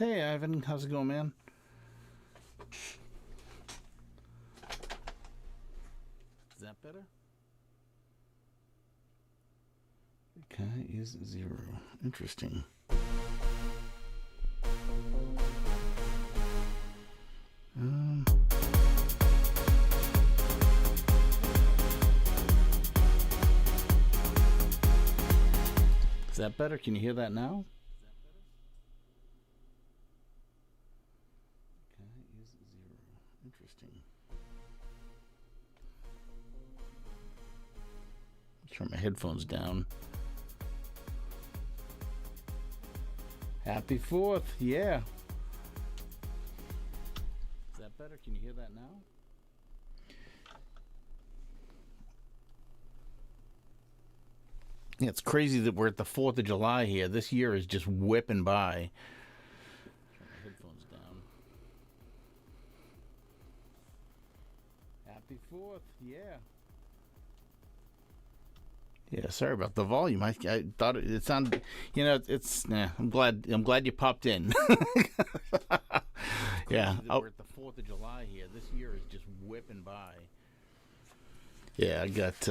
Hey, Ivan. How's it going, man? Is that better? Okay, is 0. Interesting. Um, is that better? Can you hear that now? Okay, is 0. Interesting. Turn my headphones down. Happy 4th, yeah. Is that better? Can you hear that now? Yeah, it's crazy that we're at the 4th of July here. This year is just whipping by. Turn my headphones down. Happy 4th, yeah. Yeah, sorry about the volume. I thought it sounded, it's. I'm glad you popped in. Yeah, we're at the 4th of July here. This year is just whipping by. Yeah, I got.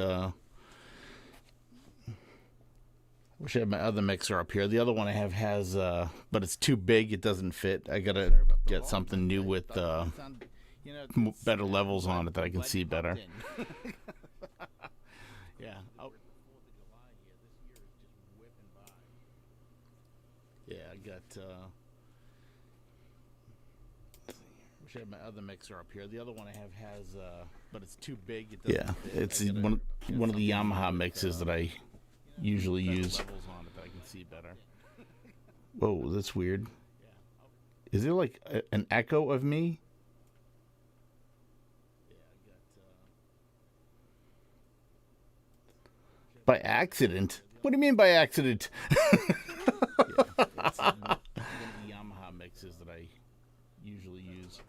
Wish I had my other mixer up here. The other one I have has, but it's too big. It doesn't fit. I gotta get something new with better levels on it that I can see better. Yeah. Yeah, I got. Wish I had my other mixer up here. The other one I have has, but it's too big. It doesn't fit. It's one of the Yamaha mixes that I usually use. Levels on it that I can see better. Whoa, that's weird. Is there like an echo of me? By accident? What do you mean by accident? It's one of the Yamaha mixes that I usually use.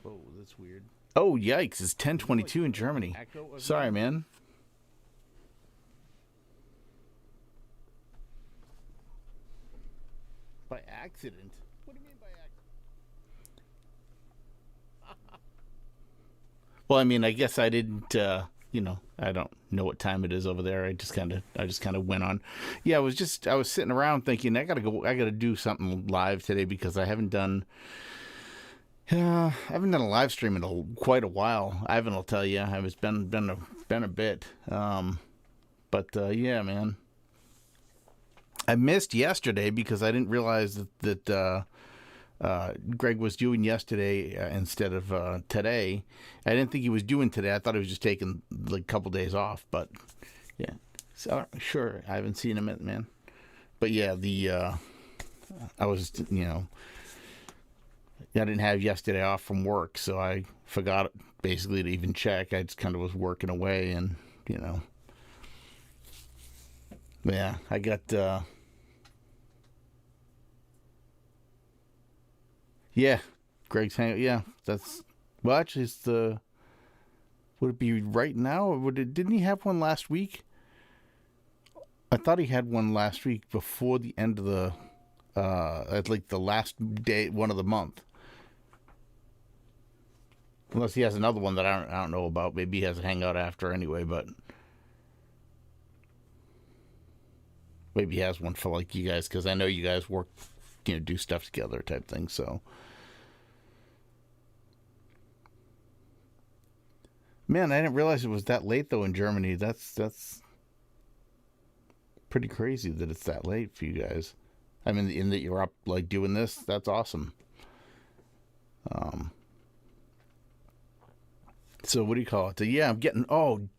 Whoa, that's weird. Oh, yikes. It's 10:22 in Germany. Sorry, man. By accident? What do you mean by accident? Well, I mean, I guess I didn't, I don't know what time it is over there. I just kind of went on. Yeah, I was sitting around thinking I gotta do something live today because I haven't done a live stream in quite a while. Ivan will tell you, it's been a bit. Yeah, man. I missed yesterday because I didn't realize that Greg was doing yesterday instead of today. I didn't think he was doing today. I thought he was just taking like a couple days off. But yeah, so sure, I haven't seen him in, man. But yeah, I was I didn't have yesterday off from work, so I forgot basically to even check. I just kind of was working away, and yeah, I got. Yeah, Greg's hang. Yeah, that's. Well, actually, it's the. Would it be right now, or didn't he have one last week? I thought he had one last week before the end of the. At like the last day, one of the month. Unless he has another one that I don't know about. Maybe he has a hangout after anyway, but. Maybe he has one for like you guys, because I know you guys work, do stuff together type thing, so. Man, I didn't realize it was that late though in Germany. That's pretty crazy that it's that late for you guys. I mean, in that you're up like doing this, that's awesome. So what do you call it? Yeah, I'm getting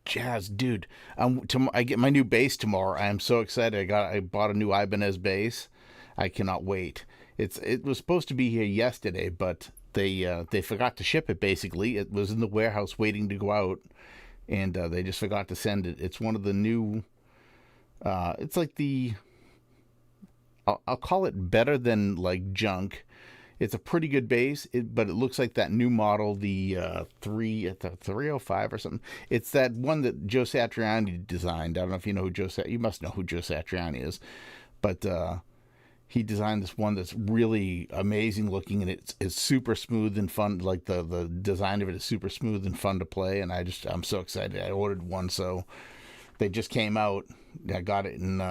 jazz, dude. I get my new bass tomorrow. I am so excited. I bought a new Ibanez bass. I cannot wait. It was supposed to be here yesterday, but they forgot to ship it. Basically, it was in the warehouse waiting to go out, and they just forgot to send it. It's one of the new. It's like I'll call it better than like junk. It's a pretty good bass, but it looks like that new model, the 305 or something. It's that one that Joe Satriani designed. I don't know if you know who you must know who Joe Satriani is, but he designed this one that's really amazing looking, and it's super smooth and fun. Like the design of it is super smooth and fun to play, and I'm so excited. I ordered one, so they just came out. I got it in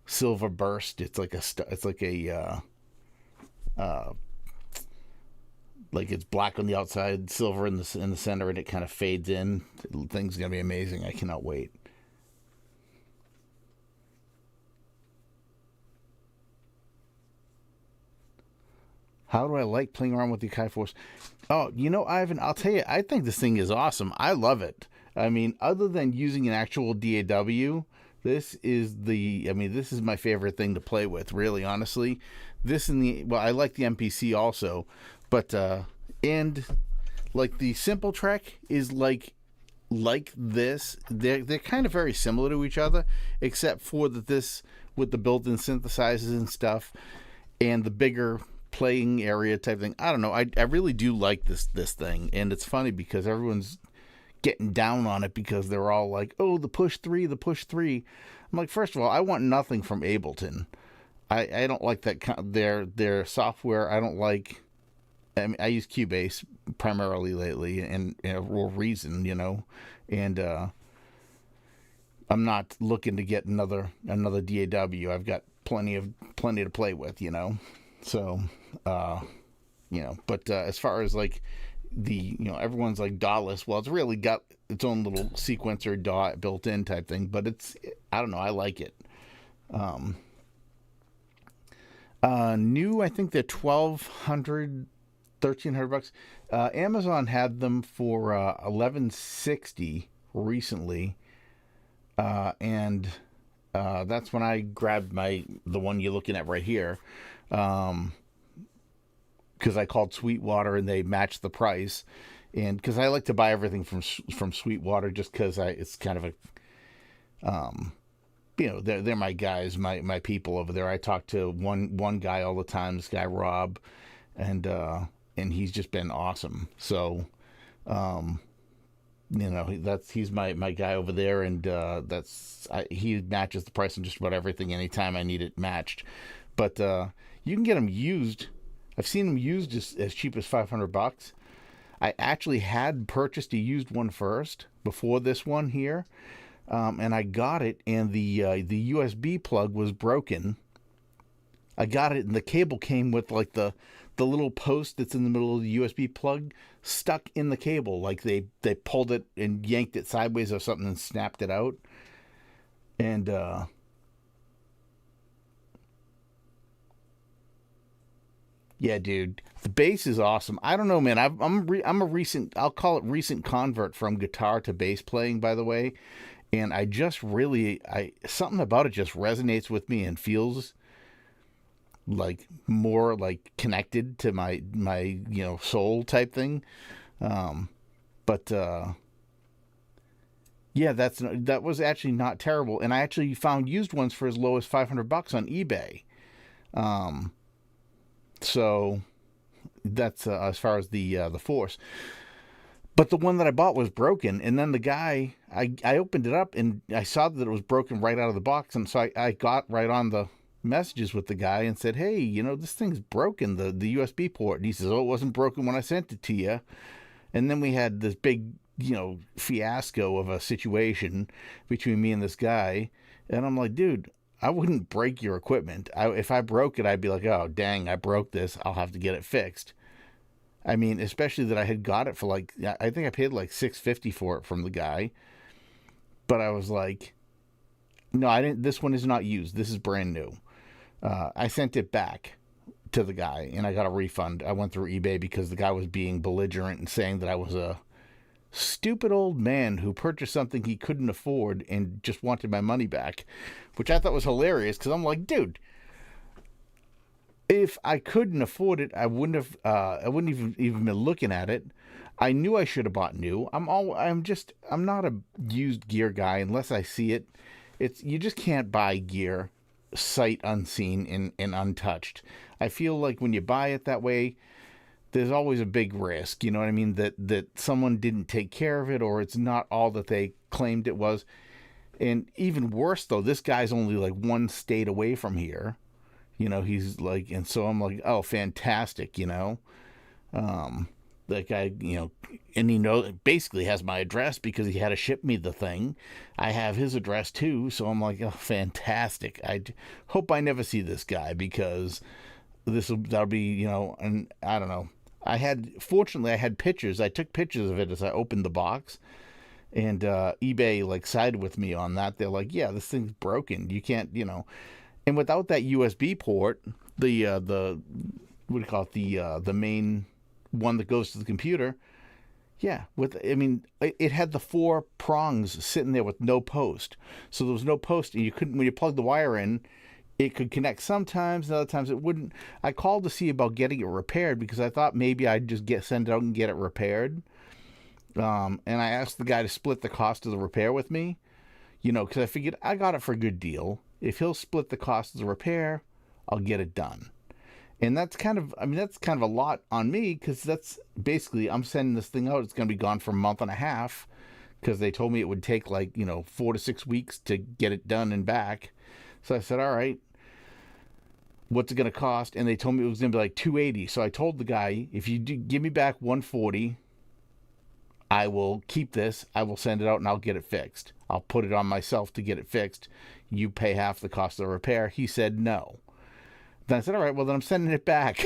silver burst. It's like like it's black on the outside, silver in the center, and it kind of fades in. The thing's gonna be amazing. I cannot wait. How do I like playing around with the Akai Force? Oh, Ivan, I'll tell you, I think this thing is awesome. I love it. I mean, other than using an actual DAW, this is my favorite thing to play with, really, honestly. I like the MPC also, but, and, like, the Simple Trek is like this. They're kind of very similar to each other, except for that this, with the built-in synthesizers and stuff, and the bigger playing area type thing. I don't know. I really do like this thing, and it's funny because everyone's getting down on it because they're all like, "Oh, the push 3, the push 3." I'm like, first of all, I want nothing from Ableton. I don't like that their software. I don't like. I mean, I use Cubase primarily lately, and for a reason, and I'm not looking to get another DAW. I've got plenty to play with, So, but as far as like everyone's like DAWless, well, it's really got its own little sequencer DAW built in type thing, but I don't know, I like it. New, I think they're $1,200, $1,300. Amazon had them for $1,160 recently, and that's when I grabbed the one you're looking at right here. Because I called Sweetwater and they matched the price, and because I like to buy everything from Sweetwater just because it's kind of they're my guys, my people over there. I talk to one guy all the time, this guy Rob, and he's just been awesome. So, he's my guy over there, and he matches the price on just about everything anytime I need it matched. But you can get them used. I've seen them used as cheap as $500. I actually had purchased a used one first before this one here, and I got it, and the USB plug was broken. I got it, and the cable came with like the little post that's in the middle of the USB plug stuck in the cable. Like they pulled it and yanked it sideways or something and snapped it out. And yeah, dude, the bass is awesome. I don't know, man. I'm a recent, I'll call it recent convert from guitar to bass playing, by the way. And I just really, something about it just resonates with me and feels like more like connected to my soul type thing. But yeah, that was actually not terrible, and I actually found used ones for as low as $500 on eBay. So that's as far as the Force. But the one that I bought was broken, and then the guy, I opened it up and I saw that it was broken right out of the box, and so I got right on the messages with the guy and said, "Hey, this thing's broken, the USB port." And he says, "Oh, it wasn't broken when I sent it to you." And then we had this big, fiasco of a situation between me and this guy, and I'm like, "Dude, I wouldn't break your equipment. If I broke it, I'd be like, oh, dang, I broke this. I'll have to get it fixed." I mean, especially that I had got it for I think I paid like $650 for it from the guy. But I was like, no, I didn't. This one is not used. This is brand new. I sent it back to the guy, and I got a refund. I went through eBay because the guy was being belligerent and saying that I was a stupid old man who purchased something he couldn't afford and just wanted my money back, which I thought was hilarious because I'm like, dude, if I couldn't afford it, I wouldn't have. I wouldn't even been looking at it. I knew I should have bought new. I'm not a used gear guy unless I see it. You just can't buy gear sight unseen and untouched. I feel like when you buy it that way, there's always a big risk. You know what I mean? That someone didn't take care of it, or it's not all that they claimed it was. And even worse though, this guy's only like one state away from here. He's like, and so I'm like, oh, fantastic, that guy, and basically has my address because he had to ship me the thing. I have his address too, so I'm like, oh, fantastic. Hope I never see this guy because that'll be, and I don't know. Fortunately, I had pictures. I took pictures of it as I opened the box, and eBay like sided with me on that. They're like, yeah, this thing's broken. You can't, and without that USB port, the what do you call it, the main one that goes to the computer. Yeah, it had the 4 prongs sitting there with no post, so there was no post, and you couldn't, when you plug the wire in, it could connect sometimes, and other times it wouldn't. I called to see about getting it repaired because I thought maybe I'd just send it out and get it repaired. And I asked the guy to split the cost of the repair with me, because I figured I got it for a good deal. If he'll split the cost of the repair, I'll get it done. And that's kind of a lot on me because that's basically, I'm sending this thing out. It's going to be gone for a month and a half because they told me it would take 4 to 6 weeks to get it done and back. So I said, all right, what's it going to cost? And they told me it was going to be like $280. So I told the guy, if you give me back $140, I will keep this. I will send it out and I'll get it fixed. I'll put it on myself to get it fixed. You pay half the cost of the repair. He said no. Then I said, all right, well, then I'm sending it back.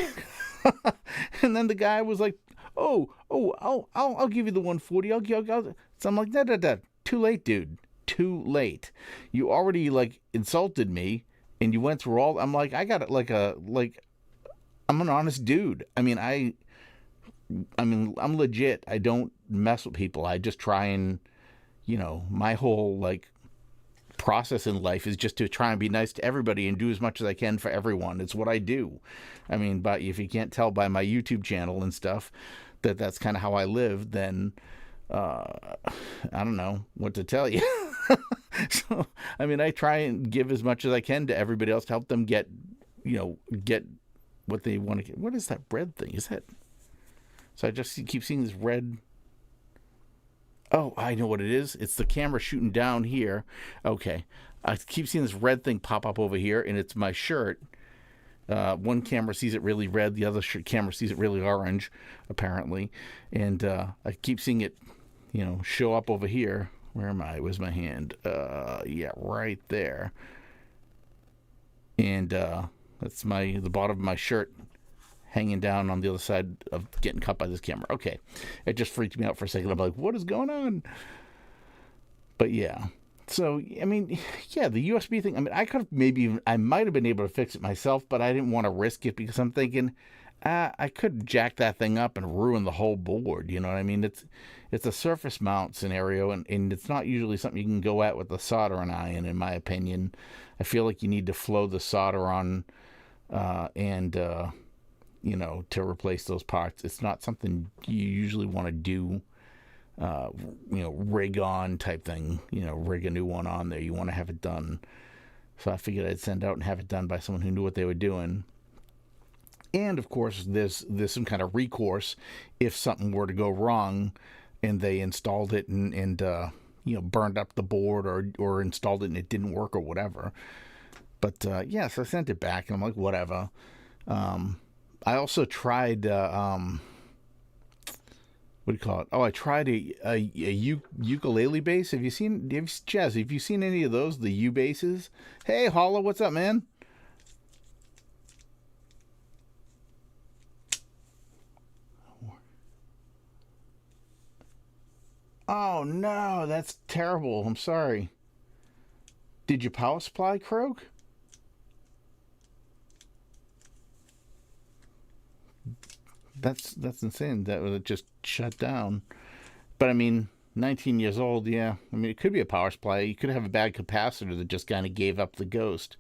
And then the guy was like, I'll give you the 140. So I'm like, no. Too late, dude. Too late. You already insulted me and you went through all. I'm like, I got it I'm an honest dude. I'm legit. I don't mess with people. I just try and, my whole process in life is just to try and be nice to everybody and do as much as I can for everyone. It's what I do. But if you can't tell by my YouTube channel and stuff that's kind of how I live, then I don't know what to tell you. So, I try and give as much as I can to everybody else to help them get what they want to get. What is that red thing? Is that? So I just keep seeing this red. Oh, I know what it is. It's the camera shooting down here. Okay. I keep seeing this red thing pop up over here, and it's my shirt. One camera sees it really red. The other camera sees it really orange, apparently. And I keep seeing it, show up over here. Where am I? Where's my hand? Yeah, right there. And that's the bottom of my shirt hanging down on the other side of getting cut by this camera. Okay. It just freaked me out for a second. I'm like, what is going on? But yeah. So, the USB thing, I might have been able to fix it myself, but I didn't want to risk it because I'm thinking, I could jack that thing up and ruin the whole board. You know what I mean? It's a surface mount scenario, and it's not usually something you can go at with a soldering iron, in my opinion. I feel like you need to flow the solder on, to replace those parts. It's not something you usually want to do, rig on type thing, rig a new one on there. You want to have it done. So I figured I'd send out and have it done by someone who knew what they were doing. And of course, there's some kind of recourse if something were to go wrong and they installed it and burned up the board or installed it and it didn't work or whatever. But so I sent it back and I'm like, whatever. I also tried, what do you call it? Oh, I tried a ukulele bass. Jazz, have you seen any of those, the U basses? Hey, Hollow, what's up, man? Oh, no, that's terrible. I'm sorry. Did your power supply croak? That's insane. That was just shut down. But 19 years old, yeah. It could be a power supply. You could have a bad capacitor that just kind of gave up the ghost.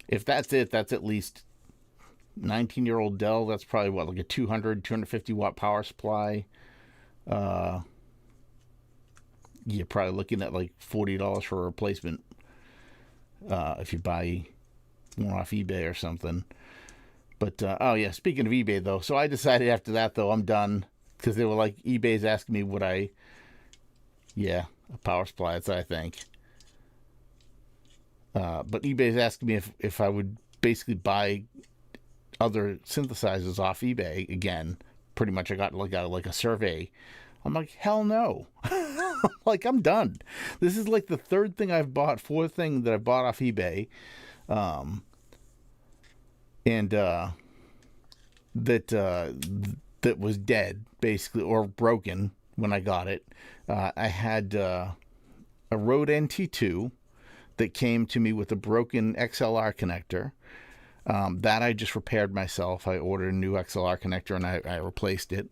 If that's it, that's at least 19-year-old Dell. That's probably like a 250 watt power supply. You're probably looking at like $40 for a replacement if you buy one off eBay or something. But, speaking of eBay, though, so I decided after that, though, I'm done. Because they were like, eBay's asking me would a power supply, that's what I think. But eBay's asking me if I would basically buy other synthesizers off eBay again. Pretty much, I got like a survey. I'm like, hell no. Like, I'm done. This is like the third thing I've bought, fourth thing that I bought off eBay, um, and that that was dead basically or broken when I got it. I had a Rode NT2 that came to me with a broken XLR connector. That I just repaired myself. I ordered a new XLR connector and I replaced it.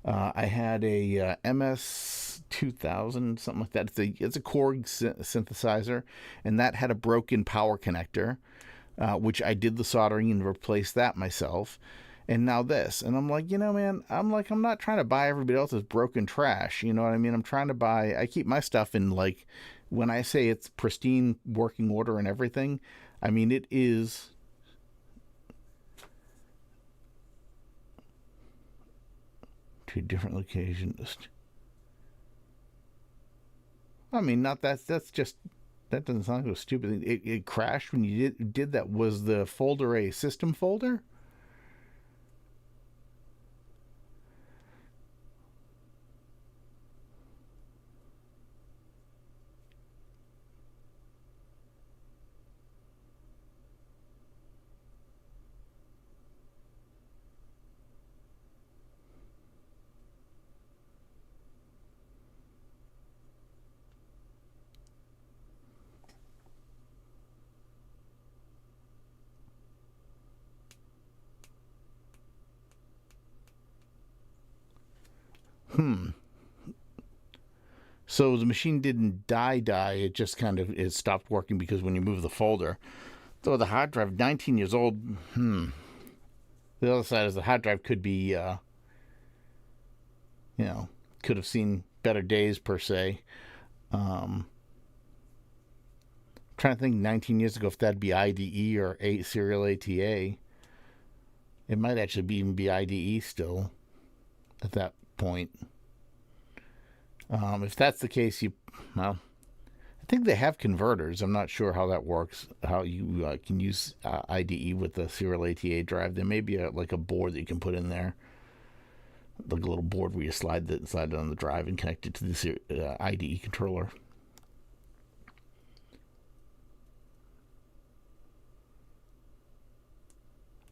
I had a MS 2000, something like that. It's a Korg synthesizer, and that had a broken power connector, which I did the soldering and replaced that myself. And now this, and I'm like, man, I'm not trying to buy everybody else's broken trash. You know what I mean? I'm trying to buy. I keep my stuff in, like, when I say it's pristine working order and everything, I mean it is. Two different locations. I mean, not that's just that doesn't sound so stupid. It crashed when you did that. Was the folder a system folder? Hmm. So the machine didn't die. It just kind of it stopped working because when you move the folder. Though the hard drive, 19 years old. Hmm. The other side is the hard drive could be, you know, could have seen better days per se. Um, Trying to think 19 years ago if that'd be IDE or a serial ATA. It might actually even be IDE still at that point. If that's the case, well, I think they have converters. I'm not sure how that works. How you can use IDE with the serial ATA drive. There may be like a board that you can put in there, like a little board where you slide it on the drive and connect it to the IDE controller.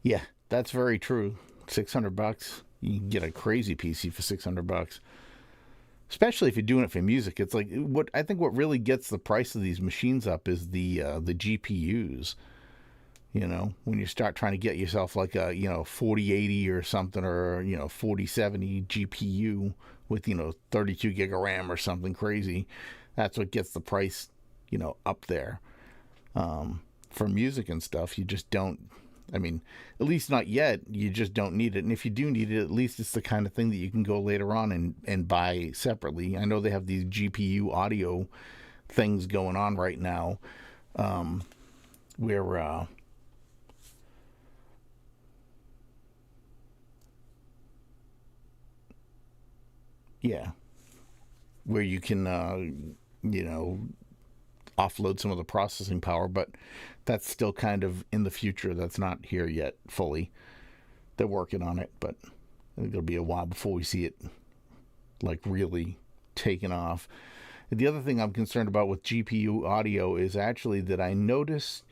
Yeah, that's very true. $600, you can get a crazy PC for $600. Especially if you're doing it for music. It's like what really gets the price of these machines up is the GPUs. When you start trying to get yourself like a 4080 or something, or 4070 GPU with 32 gig of RAM or something crazy, that's what gets the price up there. For music and stuff, you just don't. I mean, at least not yet. You just don't need it. And if you do need it, at least it's the kind of thing that you can go later on and buy separately. I know they have these GPU audio things going on right now, where yeah, where you can you know offload some of the processing power, but that's still kind of in the future. That's not here yet fully. They're working on it, but I think it'll be a while before we see it like really taken off. And the other thing I'm concerned about with GPU audio is actually that I noticed,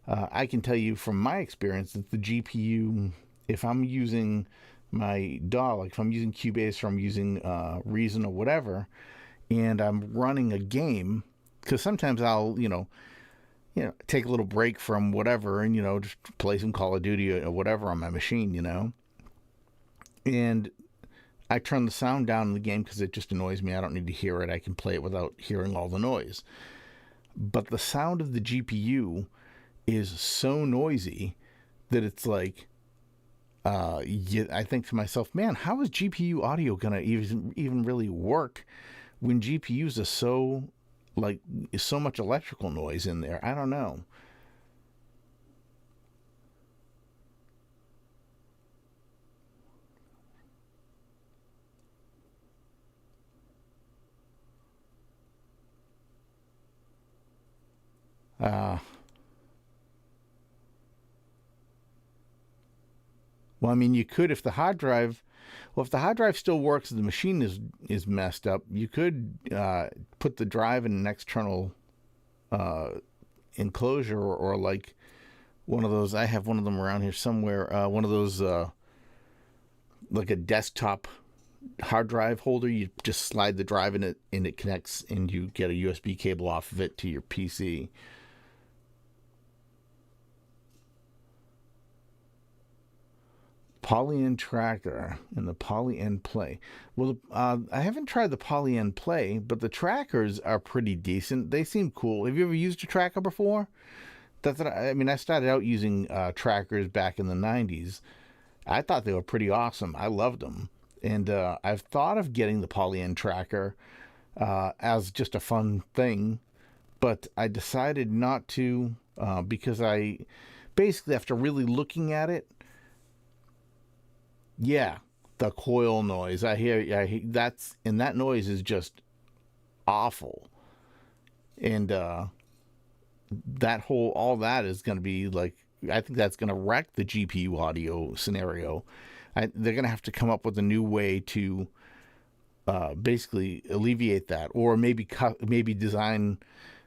I can tell you from my experience that the GPU, if I'm using my DAW, like if I'm using Cubase or I'm using Reason or whatever, and I'm running a game, because sometimes I'll, take a little break from whatever and, just play some Call of Duty or whatever on my machine, And I turn the sound down in the game because it just annoys me. I don't need to hear it. I can play it without hearing all the noise. But the sound of the GPU is so noisy that it's like, I think to myself, man, how is GPU audio gonna even really work when GPUs are so much electrical noise in there? I don't know. Well, I mean, you could if the hard drive. Well, if the hard drive still works, the machine is messed up. You could put the drive in an external enclosure, or like one of those. I have one of them around here somewhere. One of those like a desktop hard drive holder. You just slide the drive in it, and it connects, and you get a USB cable off of it to your PC. Poly-N tracker and the Poly-N play. Well, I haven't tried the Poly-N play, but the trackers are pretty decent. They seem cool. Have you ever used a tracker before? That's what I mean. I started out using trackers back in the '90s. I thought they were pretty awesome. I loved them, and I've thought of getting the Poly-N tracker as just a fun thing, but I decided not to because I basically, after really looking at it. Yeah, the coil noise. I hear that's, and that noise is just awful. And all that is going to be like, I think that's going to wreck the GPU audio scenario. They're going to have to come up with a new way to basically alleviate that, or maybe design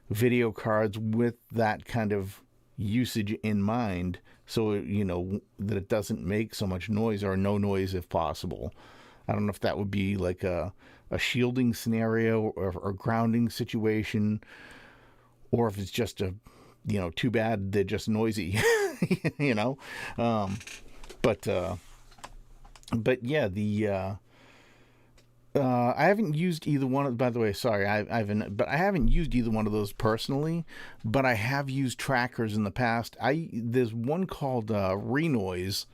video cards with that kind of usage in mind, so that it doesn't make so much noise, or no noise if possible. I don't know if that would be like a shielding scenario, or grounding situation, or if it's just too bad they're just noisy. But yeah, I haven't used either one of. By the way, sorry, I haven't used either one of those personally. But I have used trackers in the past. There's one called Renoise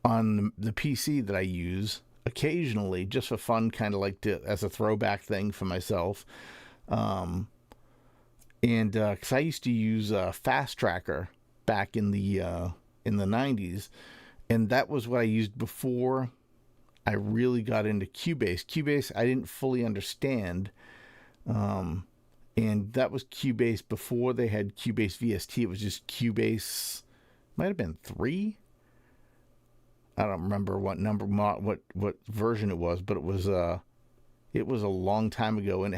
on the PC that I use occasionally, just for fun, kind of like as a throwback thing for myself. And because I used to use Fast Tracker back in the '90s, and that was what I used before I really got into Cubase. Cubase, I didn't fully understand. And that was Cubase before they had Cubase VST. It was just Cubase, might have been 3. I don't remember what number, what version it was, but it was a long time ago, and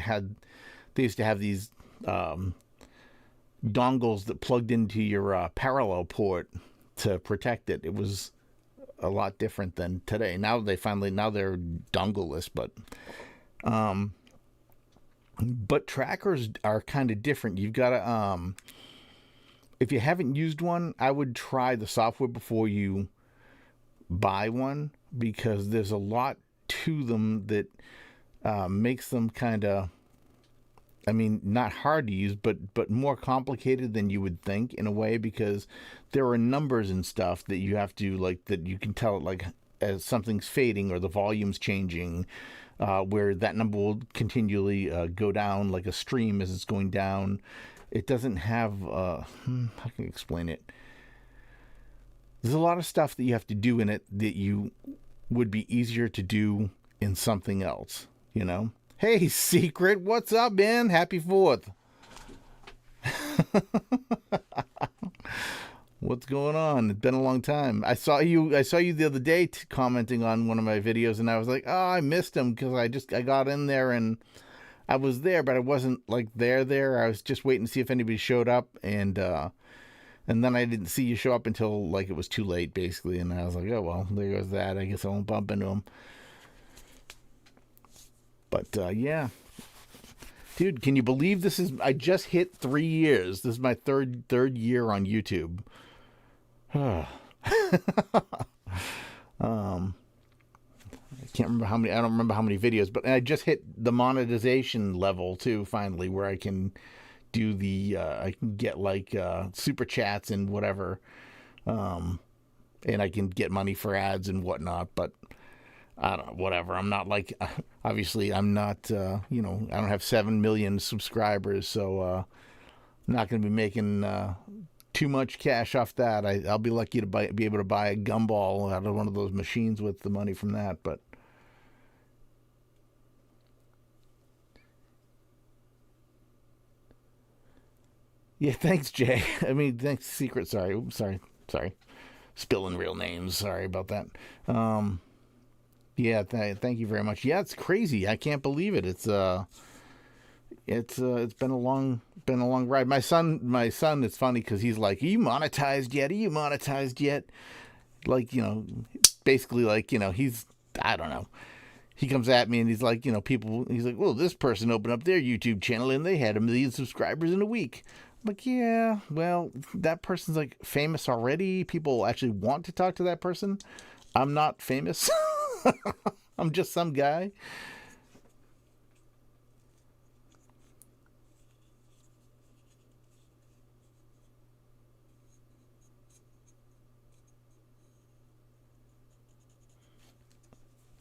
they used to have these dongles that plugged into your parallel port to protect it. It was a lot different than today. Now they're dongleless, but trackers are kind of different. You've got to, if you haven't used one, I would try the software before you buy one, because there's a lot to them that makes them kind of, I mean, not hard to use, but more complicated than you would think in a way, because there are numbers and stuff that you have to, like, that you can tell, like, as something's fading or the volume's changing, where that number will continually go down like a stream as it's going down. It doesn't have, how can I explain it? There's a lot of stuff that you have to do in it that you would be easier to do in something else, Hey, Secret, what's up, man? Happy 4th. What's going on? It's been a long time. I saw you the other day commenting on one of my videos, and I was like, oh, I missed him, because I got in there and I was there, but I wasn't like there. I was just waiting to see if anybody showed up, and then I didn't see you show up until like it was too late, basically, and I was like, oh well, there goes that. I guess I won't bump into him. But yeah, dude, can you believe I just hit 3 years. This is my third year on YouTube. I can't remember how many. I don't remember how many videos, but I just hit the monetization level too. Finally, where I can do I can get like super chats and whatever, and I can get money for ads and whatnot. But I don't know, whatever. I'm not like, obviously I'm not, I don't have 7 million subscribers, so I'm not going to be making too much cash off that. I'll be lucky to be able to buy a gumball out of one of those machines with the money from that, but yeah, thanks, Jay. I mean, thanks, Secret. Sorry. spilling real names. Sorry about that. Um, yeah, thank you very much. Yeah, it's crazy. I can't believe it. It's been a long ride. My son, it's funny because he's like, "Are you monetized yet? Are you monetized yet?" Like, basically, like, he's, I don't know. He comes at me and he's like, he's like, "Well, this person opened up their YouTube channel and they had 1 million subscribers in a week." I'm like, yeah, well, that person's like famous already. People actually want to talk to that person. I'm not famous. I'm just some guy.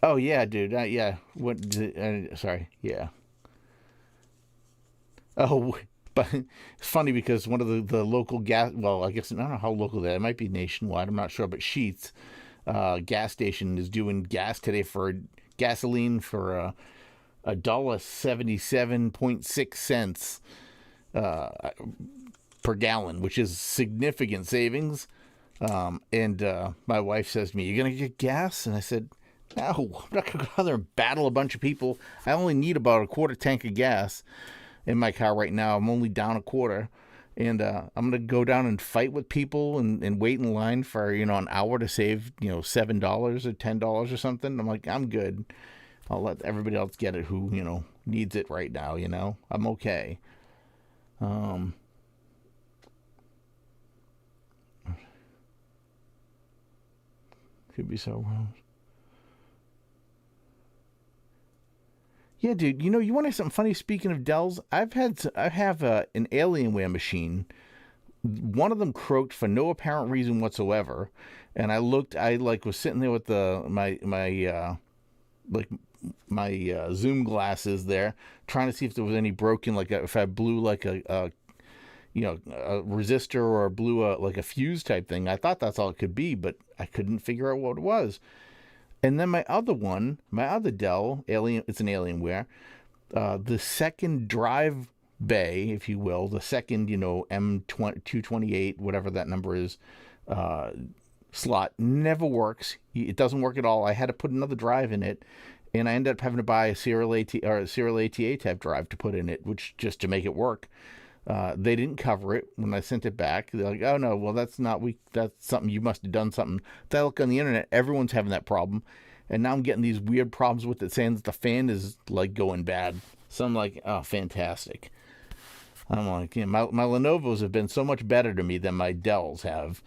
Oh yeah, dude. Yeah. What? Sorry. Yeah. Oh, but it's funny because one of the local gas. Well, I guess I don't know how local that. It might be nationwide. I'm not sure, but Sheets, gas station is doing gas today for gasoline for $1.77.6 uh, per gallon, which is significant savings. And my wife says to me, "You gonna get gas?" And I said, "No, I'm not gonna go out there and battle a bunch of people. I only need about a quarter tank of gas in my car right now. I'm only down a quarter." And I'm gonna go down and fight with people and wait in line for an hour to save $7 or $10 or something. I'm like, I'm good. I'll let everybody else get it who needs it right now. I'm okay. Um, could be so wrong. Yeah, dude. You want to have something funny? Speaking of Dells, I have an Alienware machine. One of them croaked for no apparent reason whatsoever, and I looked. I like was sitting there with like my Zoom glasses there, trying to see if there was any broken. Like if I blew like a resistor or blew like a fuse type thing. I thought that's all it could be, but I couldn't figure out what it was. And then my other Dell Alien, it's an Alienware. The second drive bay, if you will, the second M228, whatever that number is, uh, slot never works. It doesn't work at all. I had to put another drive in it, and I ended up having to buy a serial ATA type drive to put in it, which just to make it work. They didn't cover it when I sent it back. They're like, "Oh no, well that's not we. That's something you must have done something." Then I look on the internet, everyone's having that problem, and now I'm getting these weird problems with it, saying that the fan is like going bad. So I'm like, "Oh, fantastic." I'm like, yeah, my Lenovo's have been so much better to me than my Dells have.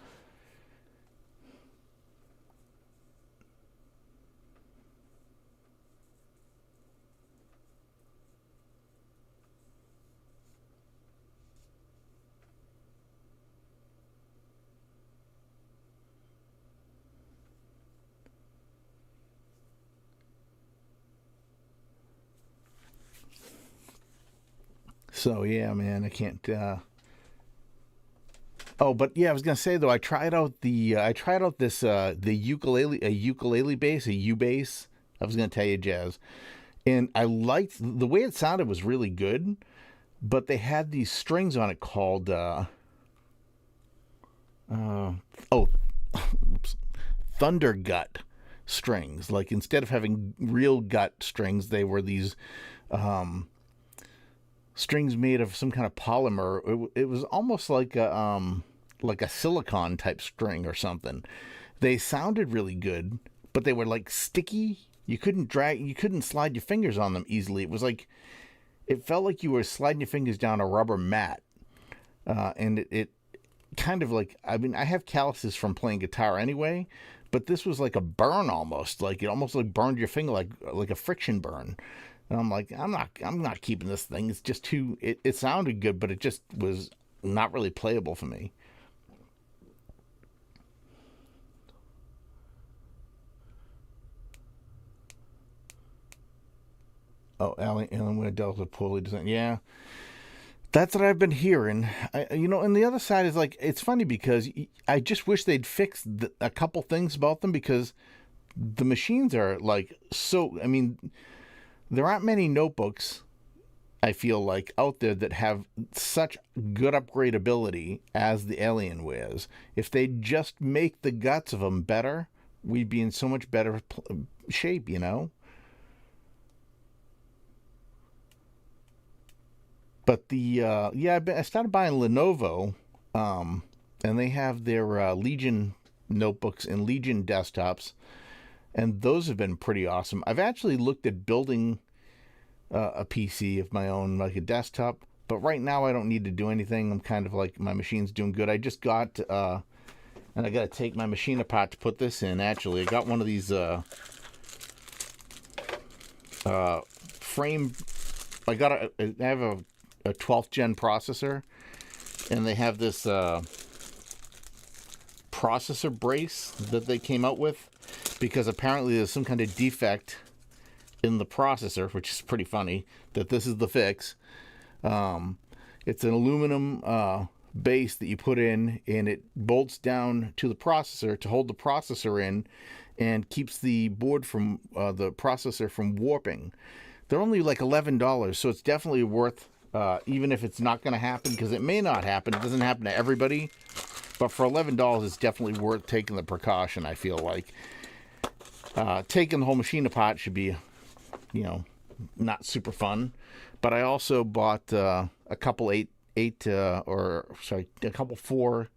So yeah, man, I can't. Oh, but yeah, I was gonna say though, I tried out this the ukulele, a ukulele bass, a U bass. I was gonna tell you, Jazz, and I liked the way it sounded was really good, but they had these strings on it called uh oh oops, Thunder Gut strings. Like instead of having real gut strings, they were these um strings made of some kind of polymer. It was almost like a silicon type string or something. They sounded really good, but they were like sticky. You couldn't slide your fingers on them easily. It was like it felt like you were sliding your fingers down a rubber mat, and it kind of like, I mean, I have calluses from playing guitar anyway, but this was like a burn almost. Like it almost like burned your finger, like a friction burn. And I'm like, I'm not keeping this thing. It's just too. It sounded good, but it just was not really playable for me. Oh, Alan Ware dealt with poorly designed. Yeah, that's what I've been hearing. And the other side is like, it's funny because I just wish they'd fix a couple things about them because the machines are like so. I mean, there aren't many notebooks I feel like, out there that have such good upgradability as the Alienwares. If they just make the guts of them better, we'd be in so much better shape, you know? But I started buying Lenovo, and they have their Legion notebooks and Legion desktops, and those have been pretty awesome. I've actually looked at building a PC of my own, like a desktop, but right now I don't need to do anything. I'm kind of like, my machine's doing good. I just got, and I got to take my machine apart to put this in. Actually, I got one of these frame. I have a 12th gen processor, and they have this processor brace that they came out with, because apparently there's some kind of defect in the processor, which is pretty funny that this is the fix. It's an aluminum base that you put in, and it bolts down to the processor to hold the processor in and keeps the board from the processor from warping. They're only like $11, so it's definitely worth, even if it's not going to happen, because it may not happen. It doesn't happen to everybody, but for $11, it's definitely worth taking the precaution. I feel like taking the whole machine apart should be, not super fun. But I also bought a couple a couple 4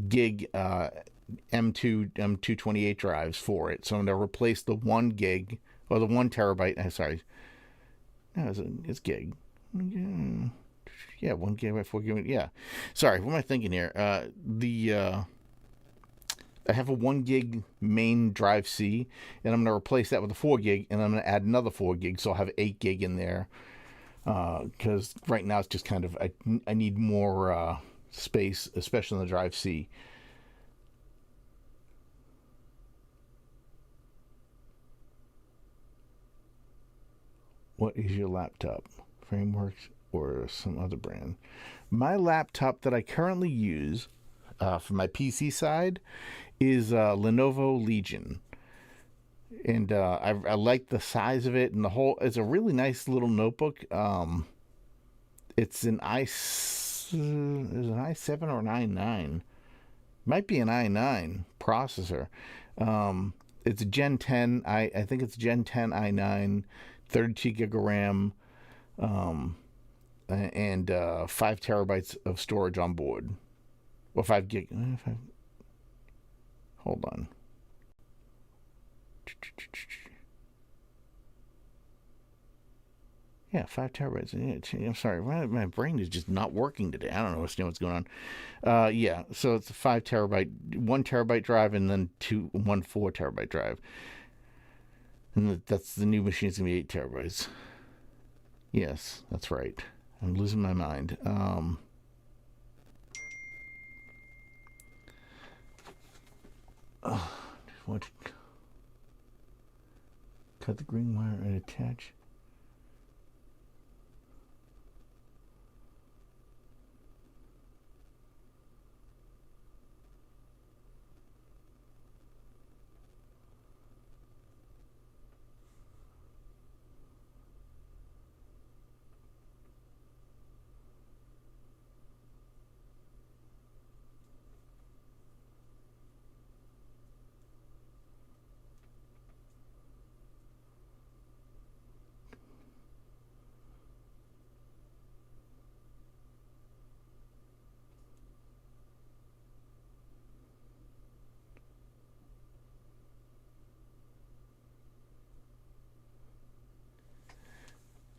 gig M228 drives for it. So I'm going to replace the 1 gig, or the 1 terabyte. Sorry, no, it's gig. Yeah, 1 gigabyte, 4 gigabyte. Yeah, sorry, what am I thinking here? I have a 1 gig main drive C, and I'm going to replace that with a 4 gig, and I'm going to add another 4 gig, so I'll have 8 gig in there. Because right now it's just kind of, I need more space, especially in the drive C. What is your laptop? Frameworks or some other brand? My laptop that I currently use for my PC side is Lenovo Legion. And I like the size of it, and it's a really nice little notebook. It's an i7 or an i9. Might be an i9 processor. It's a Gen 10. I think it's Gen 10 i9, 32 gig of RAM, and 5 terabytes of storage on board. Well, 5 gig. Hold on. Yeah, 5 terabytes. I'm sorry, my brain is just not working today. I don't know what's going on. Yeah, so it's a 5 terabyte, 1 terabyte drive, and then 1 4 terabyte drive. And that's the new machine. It's gonna be 8 terabytes. Yes, that's right. I'm losing my mind. What? Cut the green wire and attach.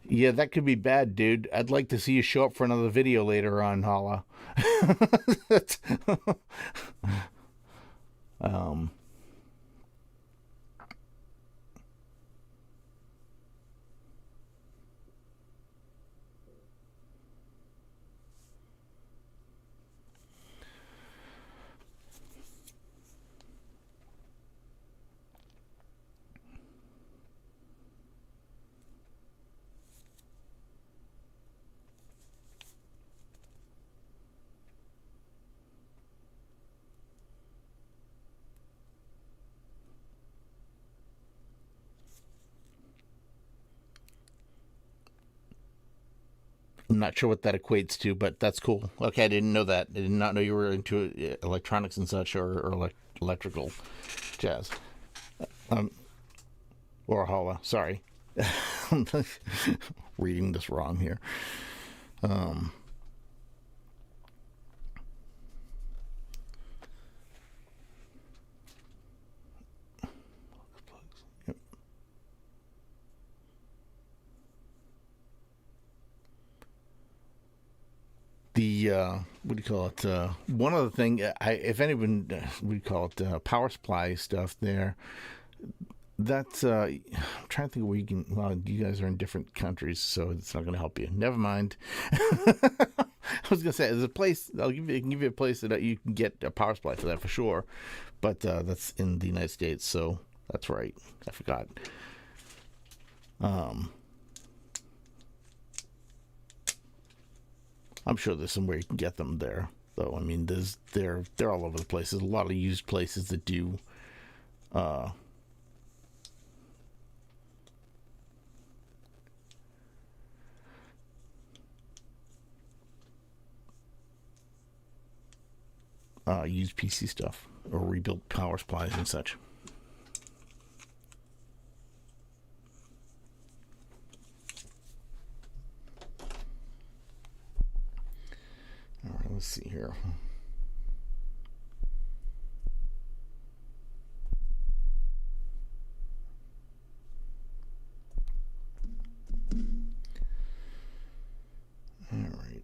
Yeah, that could be bad, dude. I'd like to see you show up for another video later on, Hala. um, not sure what that equates to, but that's cool. Okay, I didn't know that. I did not know you were into electronics and such, or electrical jazz. Um, or Holla. Sorry, I'm reading this wrong here. Um, the what do you call it? One other thing, if anyone what do you call it? Power supply stuff there. That's I'm trying to think where you can. Well, you guys are in different countries, so it's not going to help you. Never mind. I was gonna say there's a place. I can give you a place that you can get a power supply for that for sure, but that's in the United States, so that's right. I forgot. Um, I'm sure there's somewhere you can get them there, though. I mean, they're all over the place. There's a lot of used places that do. Uh, Use PC stuff or rebuild power supplies and such. All right, let's see here. All right.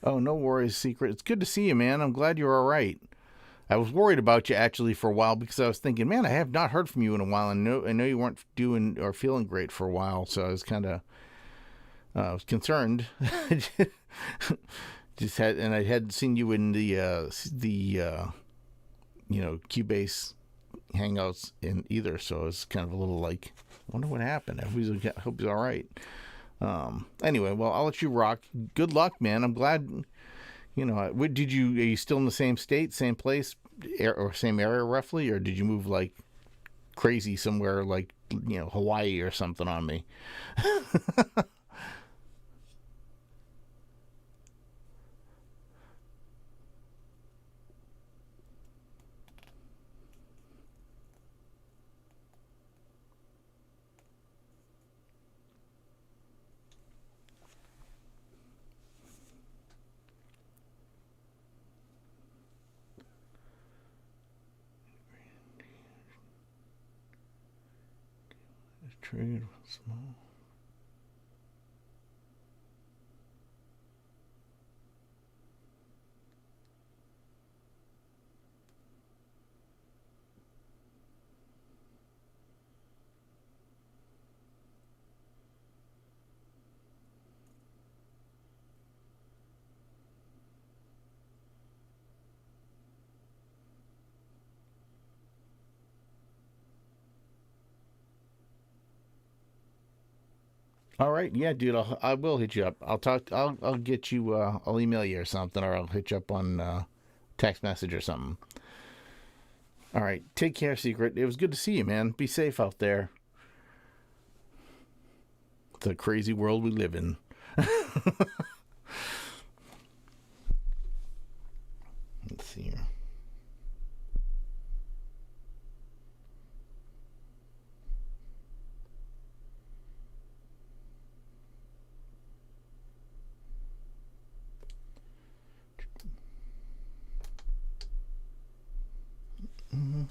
Oh, no worries, Secret. It's good to see you, man. I'm glad you're all right. I was worried about you actually for a while because I was thinking, man, I have not heard from you in a while, and I know you weren't doing or feeling great for a while, so I was kind of was concerned. Just had, and I hadn't seen you in the Cubase hangouts in either, so I was kind of a little like, I wonder what happened. I hope he's all right. Anyway, well, I'll let you rock. Good luck, man. I'm glad. Are you still in the same state, same place, or same area roughly, or did you move like crazy somewhere like Hawaii or something on me? Trade small. All right, yeah, dude. I will hit you up. I'll talk. I'll get you. I'll email you or something, or I'll hit you up on text message or something. All right, take care, Secret. It was good to see you, man. Be safe out there. The crazy world we live in. Let's see here. Mm-hmm.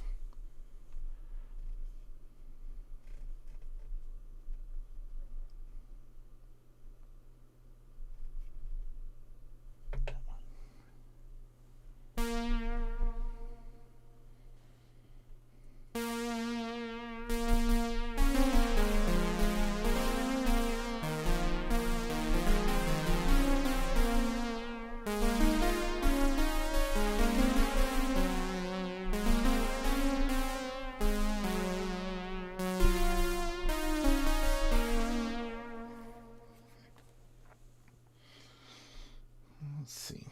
Let's see.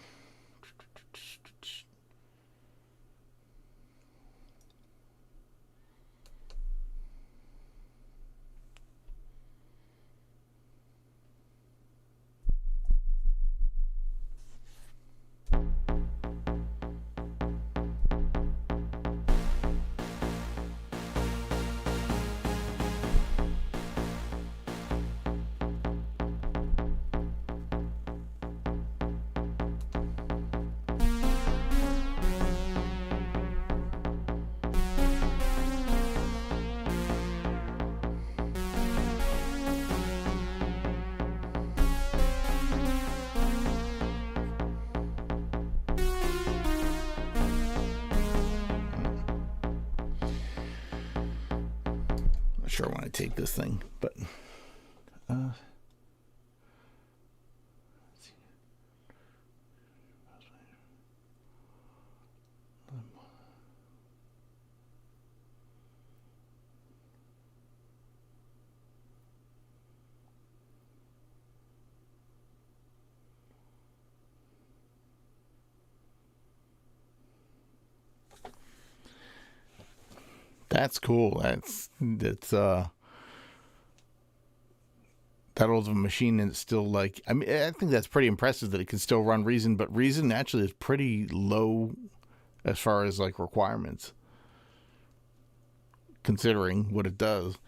Sure want to take this thing, but that's cool. That's that old of a machine, and it's still like, I mean, I think that's pretty impressive that it can still run Reason, but Reason actually is pretty low as far as like requirements, considering what it does.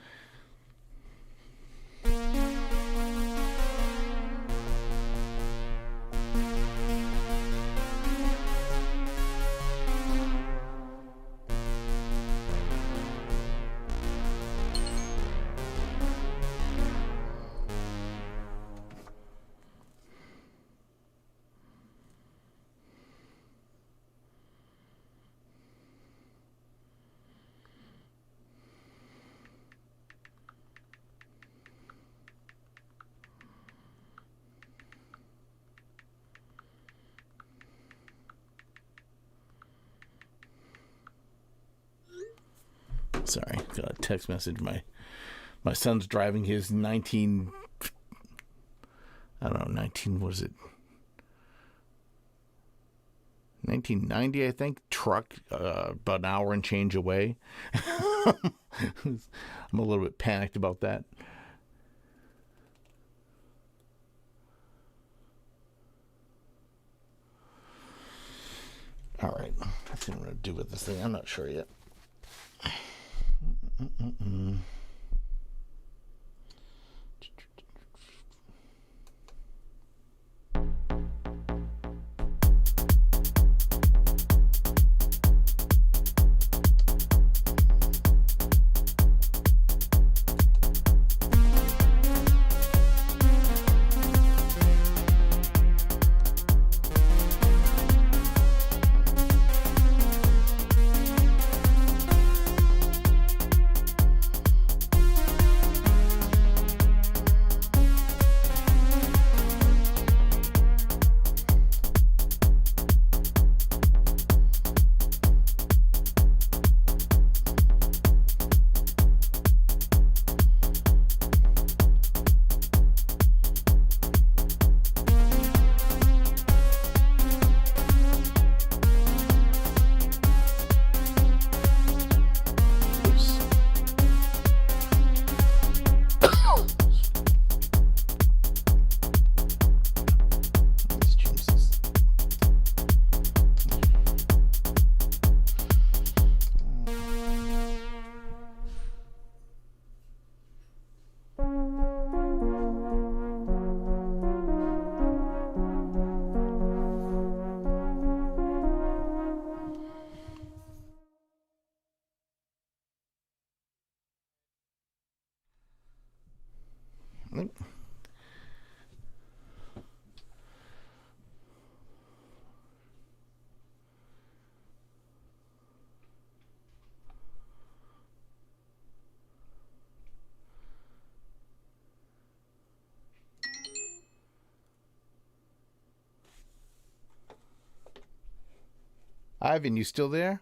Sorry, got a text message. My son's driving his 19, I don't know, 19, what is it? 1990, I think, truck, about an hour and change away. I'm a little bit panicked about that. All right, that's what I'm going to do with this thing. I'm not sure yet. Ivan, you still there?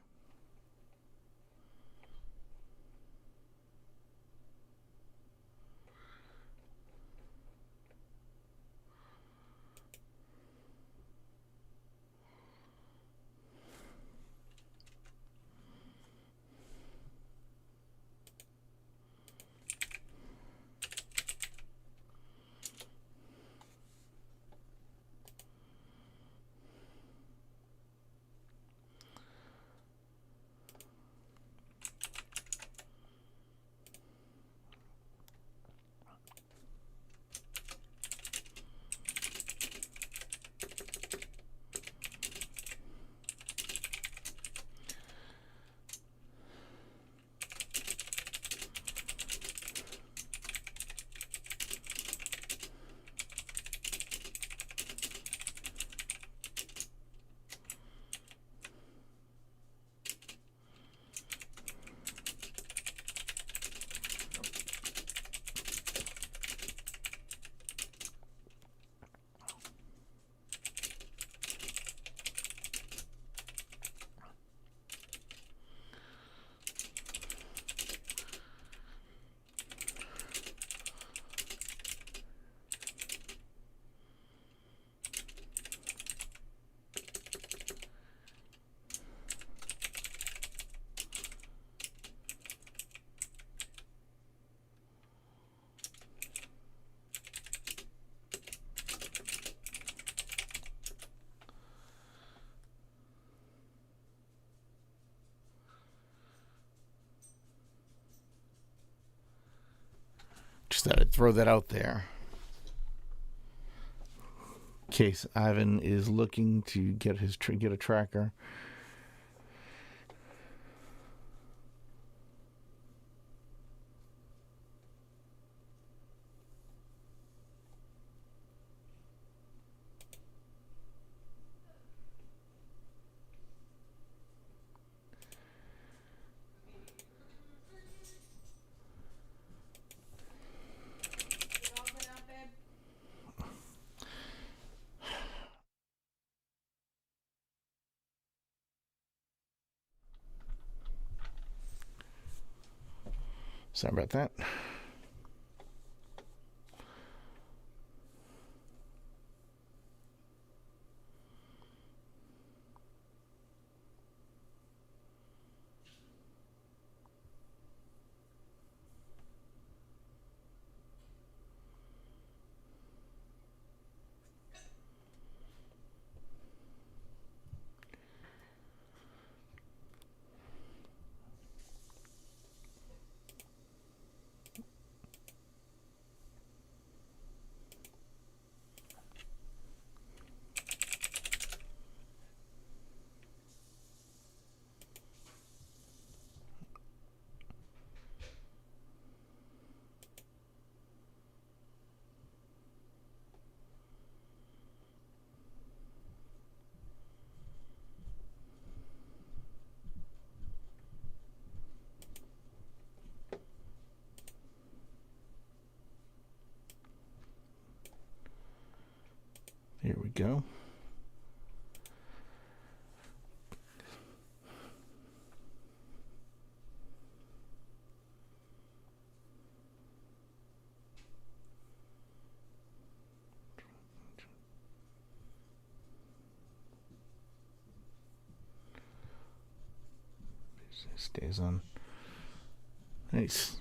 Just thought I'd throw that out there. In case Ivan is looking to get a tracker. Sorry about that. Here we go. Stays on. Nice.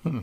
Hmm.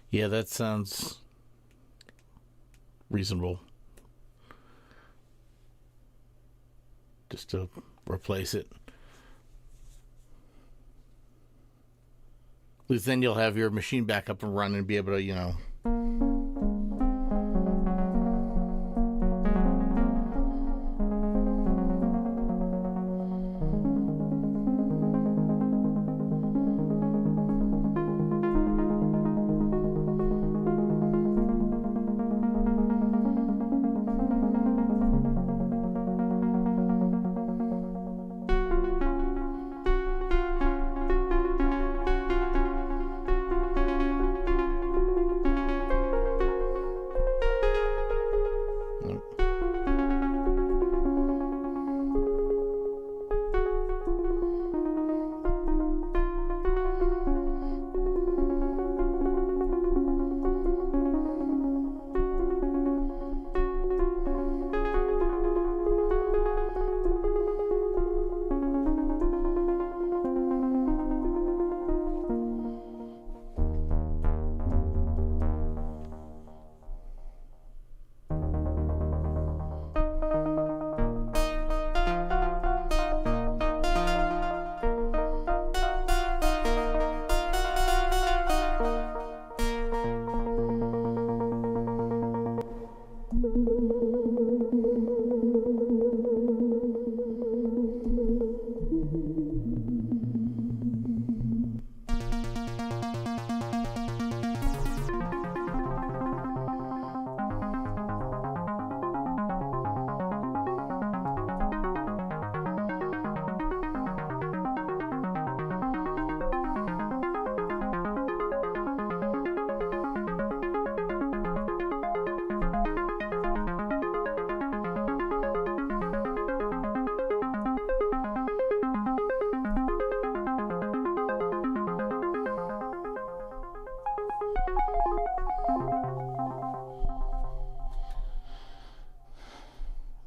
Yeah, that sounds reasonable. Just to replace it. At least then you'll have your machine back up and running and be able to,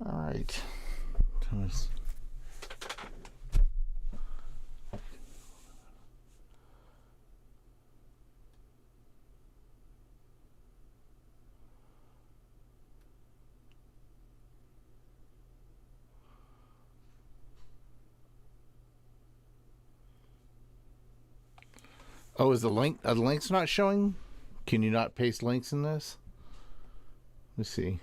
all right. Oh, is the link? Are the links not showing? Can you not paste links in this? Let's see.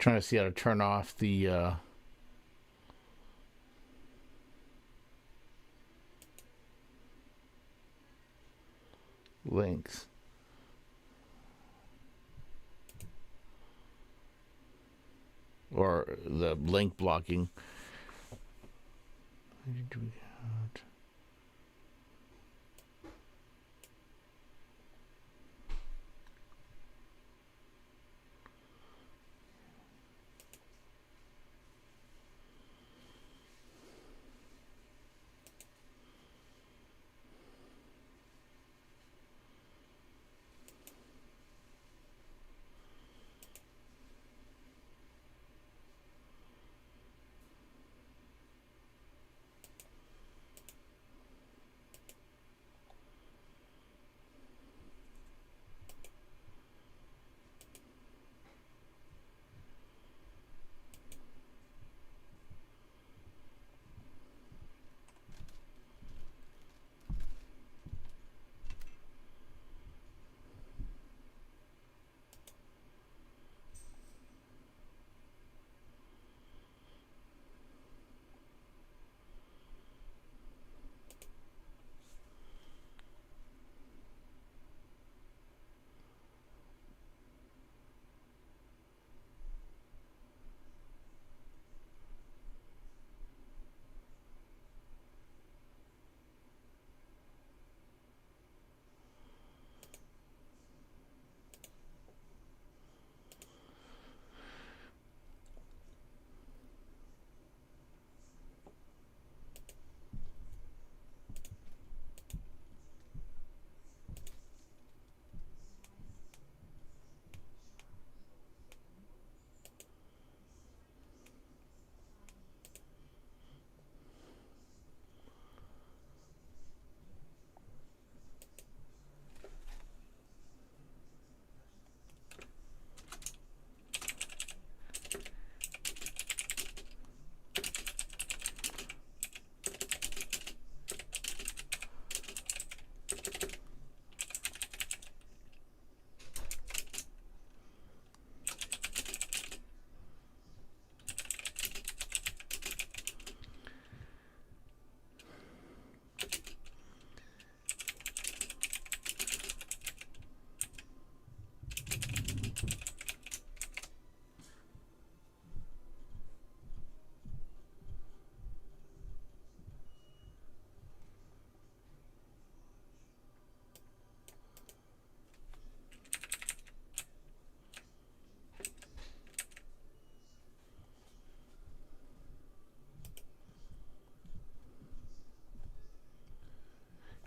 Trying to see how to turn off the links. Or the link blocking.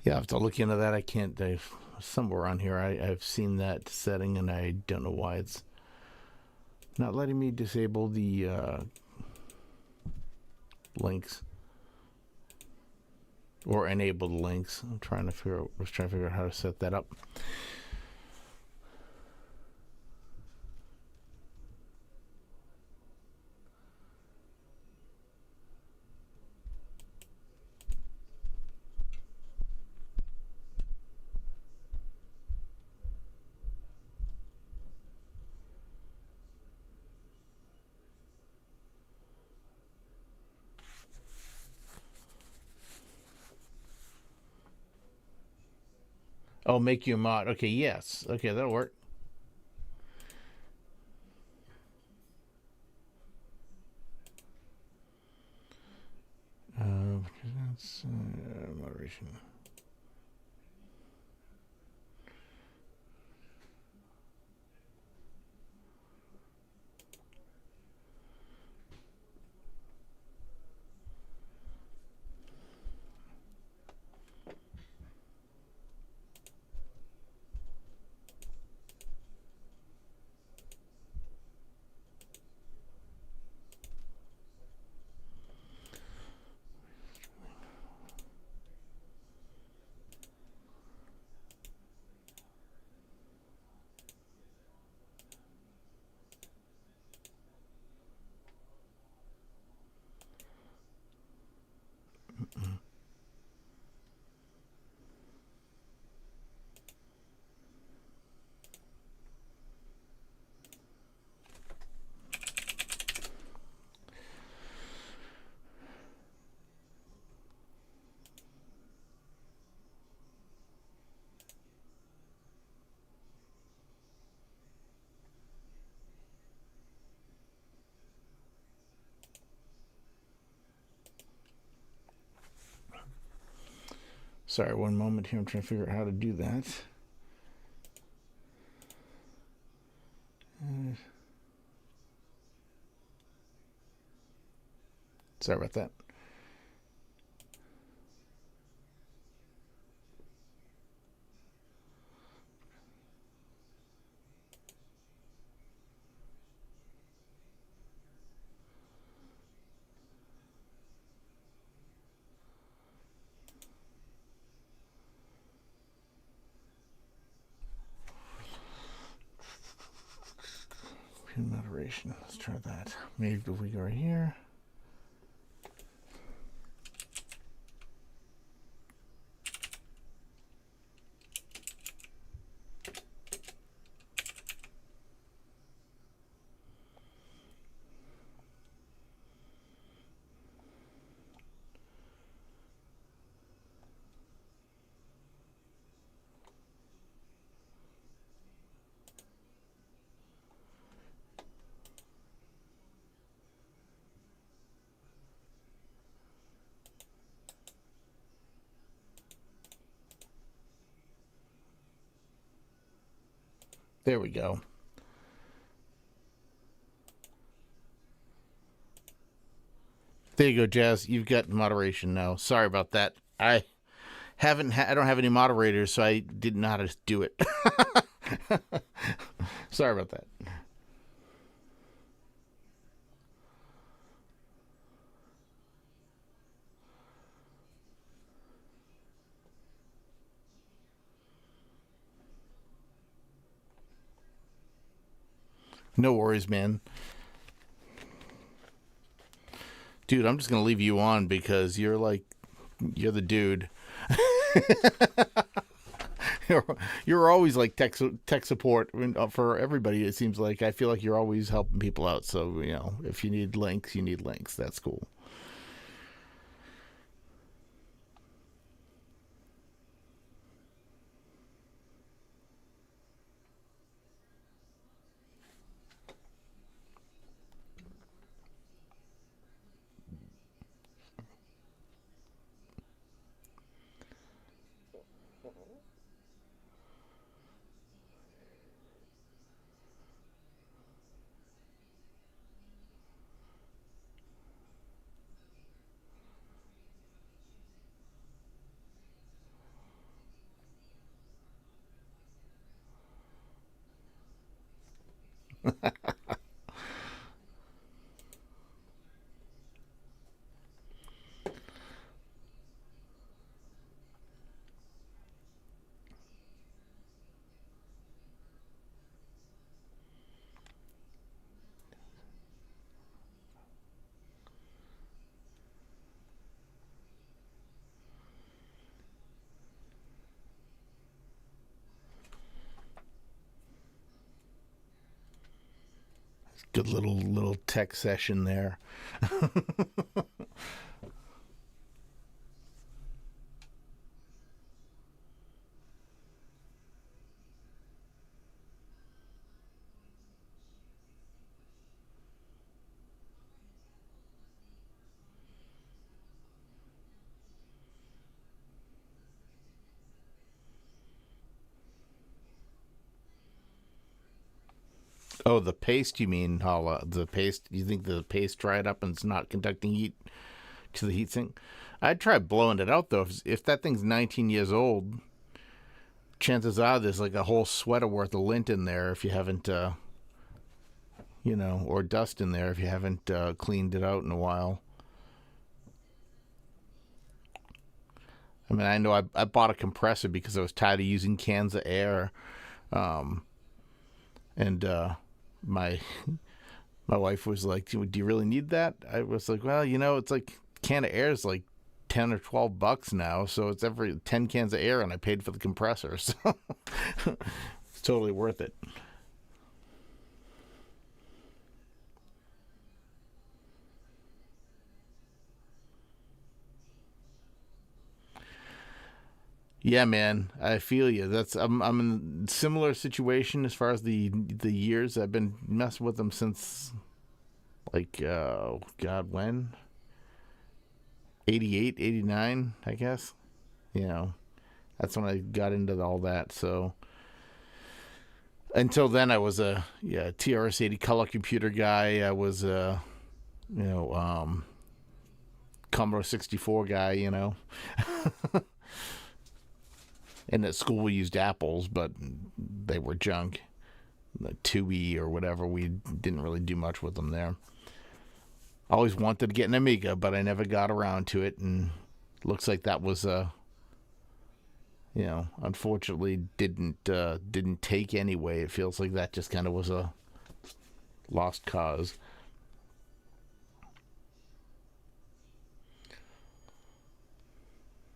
Yeah, I have to look into that. I can't. Somewhere on here, I've seen that setting, and I don't know why it's not letting me disable the links or enable the links. I'm trying to figure out. Was trying to figure out how to set that up. Oh, make you a mod. Okay, yes. Okay, that'll work. That's moderation. Sorry, one moment here. I'm trying to figure out how to do that. Sorry about that. Moderation. Let's try that. Maybe if we go right here. There we go. There you go, Jazz. You've got moderation now. Sorry about that. I I don't have any moderators, so I didn't know how to do it. Sorry about that. No worries, man. Dude, I'm just going to leave you on because you're the dude. You're always like tech support for everybody. It seems like I feel like you're always helping people out. So if you need links, you need links. That's cool. Good little tech session there. Oh, the paste, you mean, Hala? The paste, you think the paste dried up and it's not conducting heat to the heatsink? I'd try blowing it out, though. If that thing's 19 years old, chances are there's like a whole sweater worth of lint in there if you haven't, or dust in there if you haven't cleaned it out in a while. I mean, I know I bought a compressor because I was tired of using cans of air. Um, and my my wife was like, "Do you really need that?" I was like, "Well, it's like can of air is like $10 or $12 now, so it's every 10 cans of air, and I paid for the compressor, so it's totally worth it." Yeah, man, I feel you. I'm in a similar situation as far as the years. I've been messing with them since like God, when 88, 89, I guess. You know. That's when I got into all that. So until then, I was a TRS-80 color computer guy. I was a Commodore 64 guy. And at school we used Apples, but they were junk. The 2E or whatever, we didn't really do much with them there. Always wanted to get an Amiga, but I never got around to it, and looks like that was unfortunately didn't take anyway. It feels like that just kind of was a lost cause.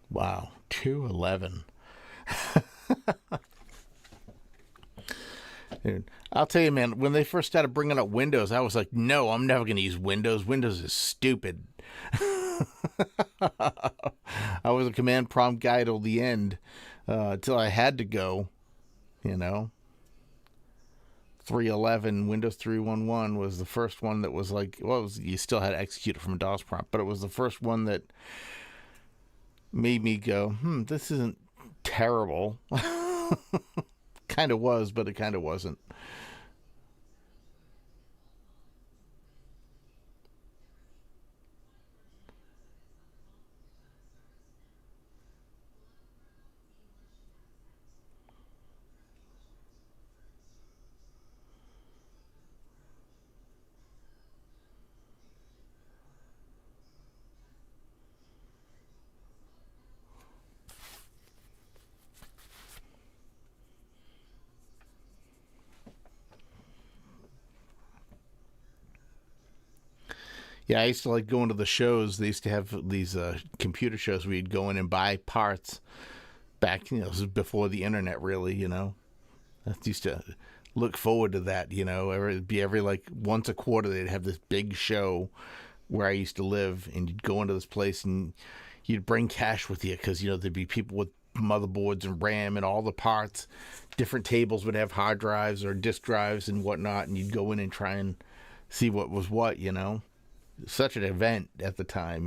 Wow, 211. Dude, I'll tell you, man, when they first started bringing up Windows, I was like, no, I'm never going to use Windows. Windows is stupid. I was a command prompt guy till the end, till I had to go, 311, Windows 311 was the first one that was like, you still had to execute it from a DOS prompt, but it was the first one that made me go, this isn't terrible. Kind of was, but it kind of wasn't. Yeah, I used to like going to the shows. They used to have these computer shows where you'd go in and buy parts back, this was before the internet, really, I used to look forward to that, every like once a quarter they'd have this big show where I used to live, and you'd go into this place and you'd bring cash with you because, there'd be people with motherboards and RAM and all the parts. Different tables would have hard drives or disk drives and whatnot, and you'd go in and try and see what was what, Such an event at the time,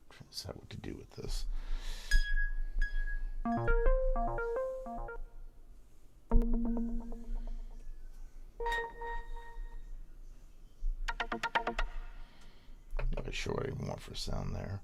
Trying to decide what to do with this. Not really sure what I even want for sound there.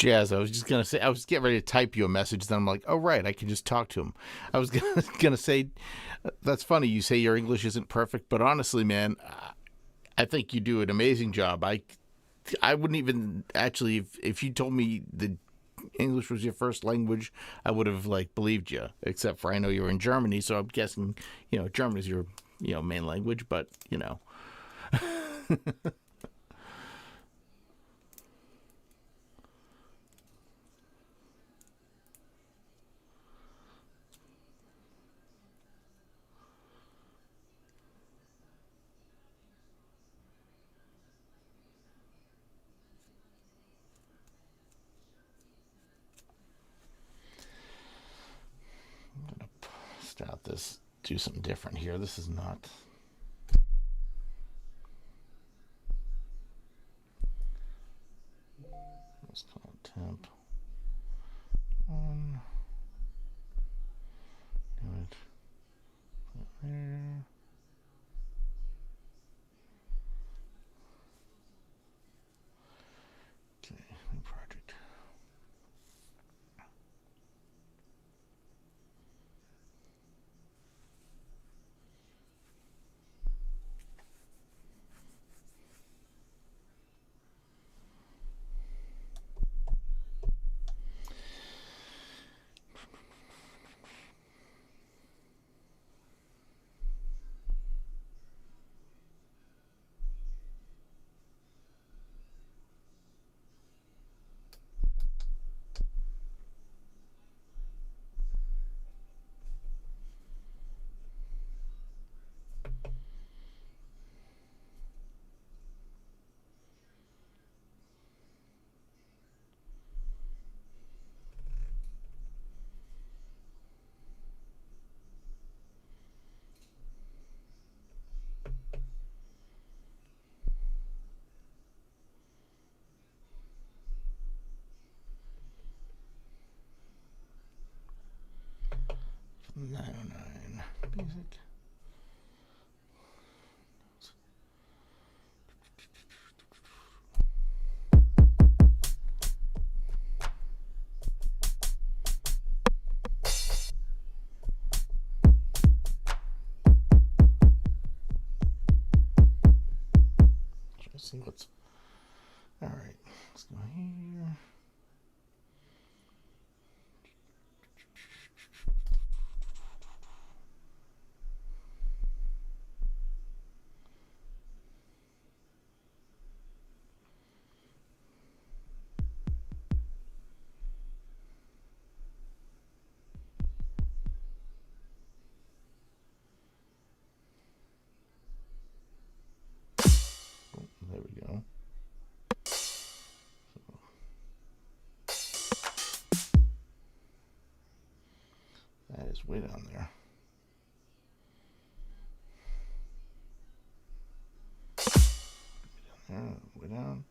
Jazz, I was just gonna say, I was getting ready to type you a message. Then I'm like, oh right, I can just talk to him. I was gonna say, that's funny. You say your English isn't perfect, but honestly, man, I think you do an amazing job. I wouldn't even actually, if you told me the English was your first language, I would have like believed you. Except for I know you're in Germany, so I'm guessing German is your main language. But I'm gonna start this. Do something different here. This is not. Let's call it temp. One. Do it. Put it there. Okay, new project. $909 basic. Let's see what's. All right, let's go here. There we go. That is way down there. Way down.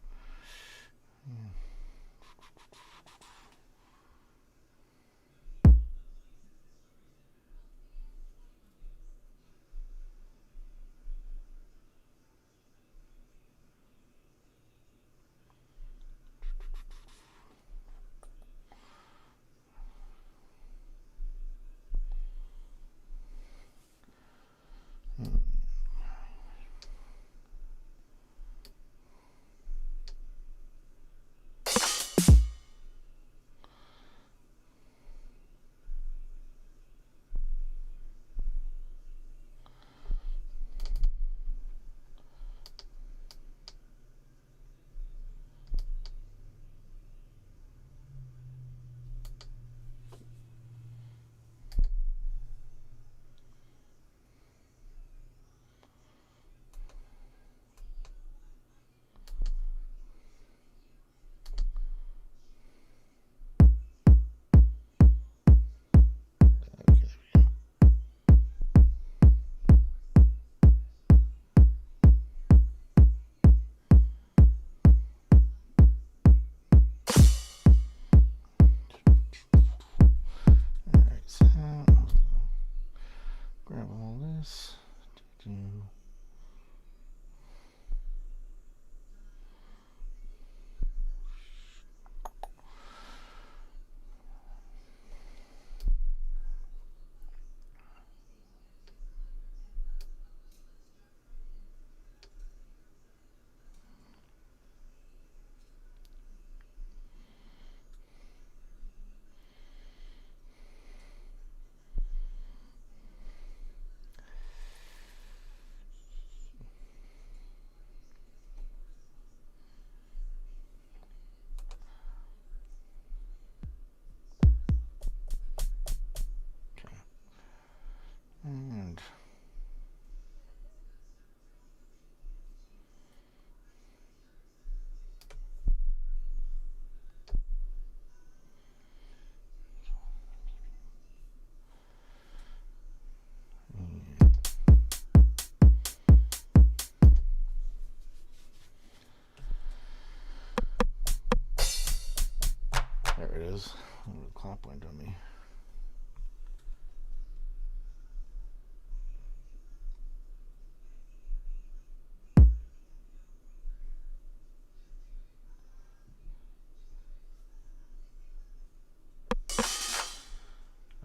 There it is. The clock went on me.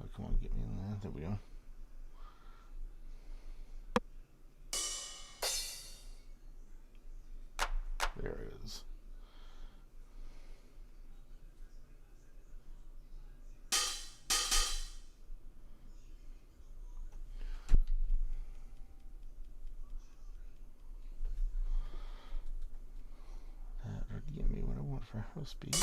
Oh, come on, get me in there. There we go. There it is. That would give me what I want for house speed.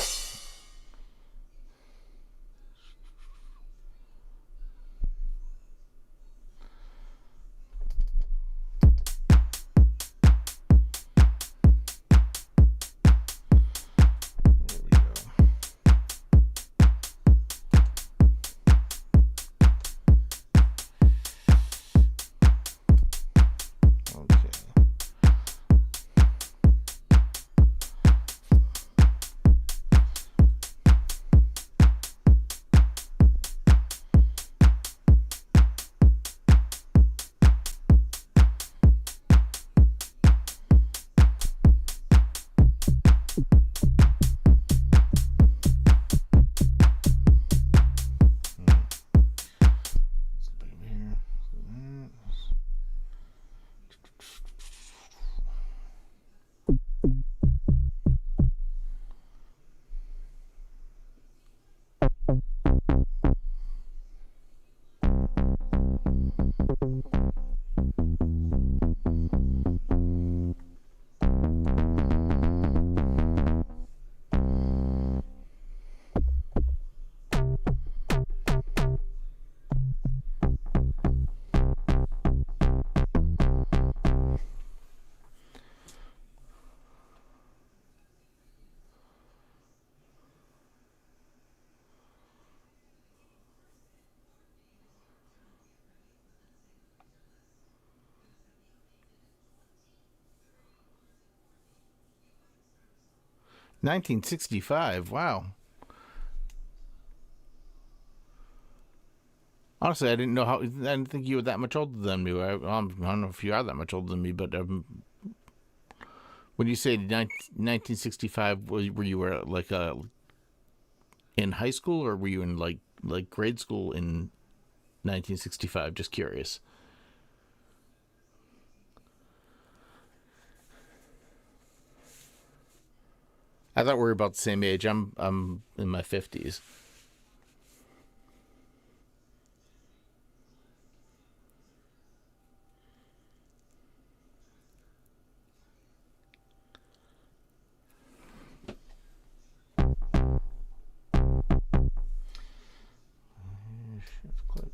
$1965. Wow. Honestly, I didn't know how. I didn't think you were that much older than me. I don't know if you are that much older than me, but when you say 1965, were you like in high school, or were you in like grade school in 1965? Just curious. I thought we were about the same age. I'm in my 50s. Shift click.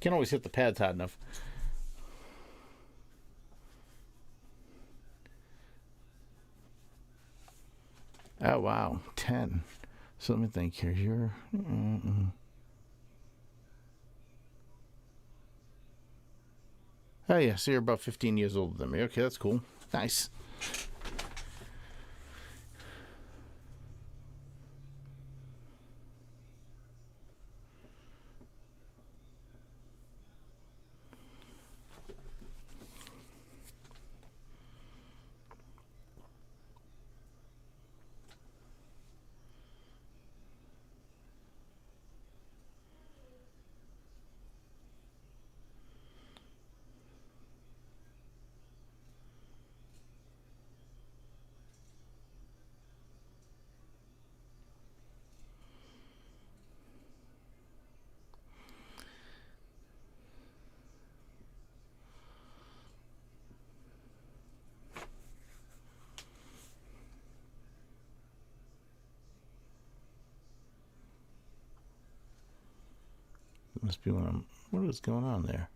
Can't always hit the pads hard enough. Oh, wow. 10. So let me think here. You're... Oh, yeah. So you're about 15 years older than me. Okay, that's cool. Nice. Must be when I'm... What is going on there?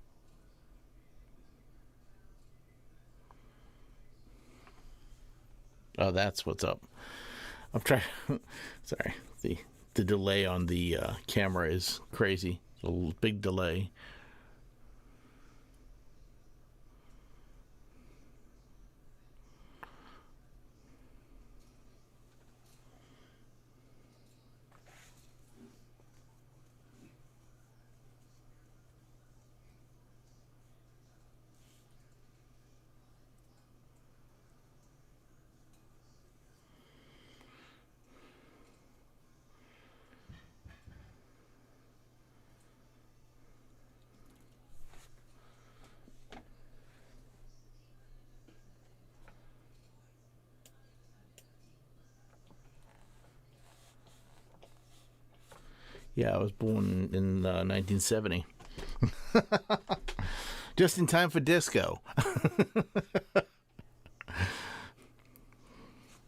Oh, that's what's up. I'm trying... Sorry. The delay on the camera is crazy. It's a big delay. Yeah, I was born in 1970. Just in time for disco.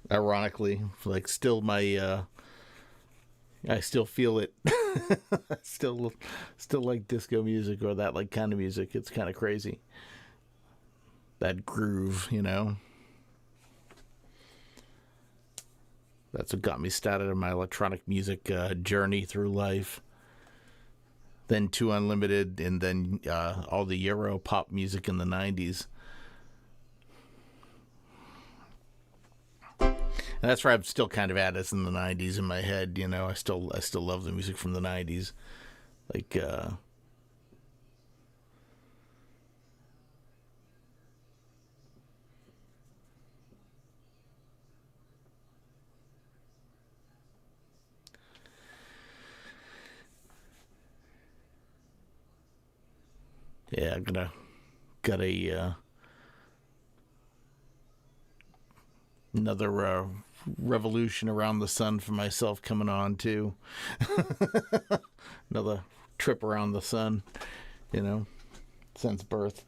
Ironically, like still my I still feel it. still like disco music or that like kind of music. It's kind of crazy. That groove, you know. That's what got me started on my electronic music journey through life. Then 2 Unlimited, and then all the Euro pop music in the 90s. And that's where I'm still kind of at, is in the 90s in my head, you know. I still love the music from the 90s. Like, yeah, got a another revolution around the sun for myself coming on too. Another trip around the sun, you know, since birth.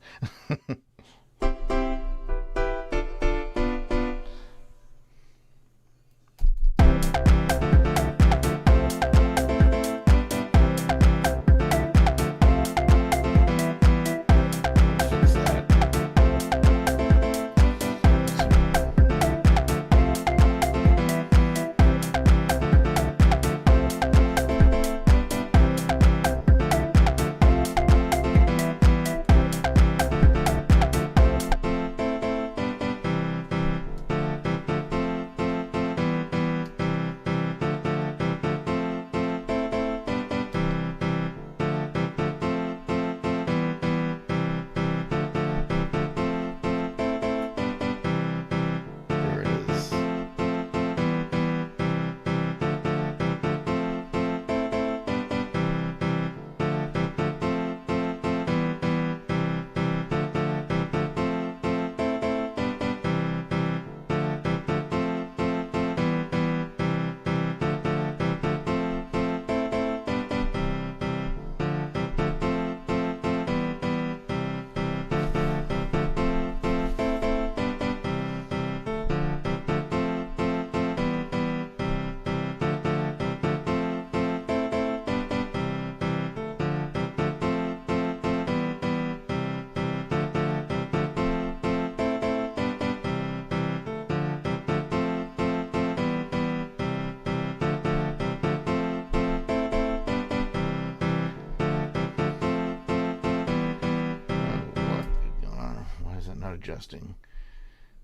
adjusting.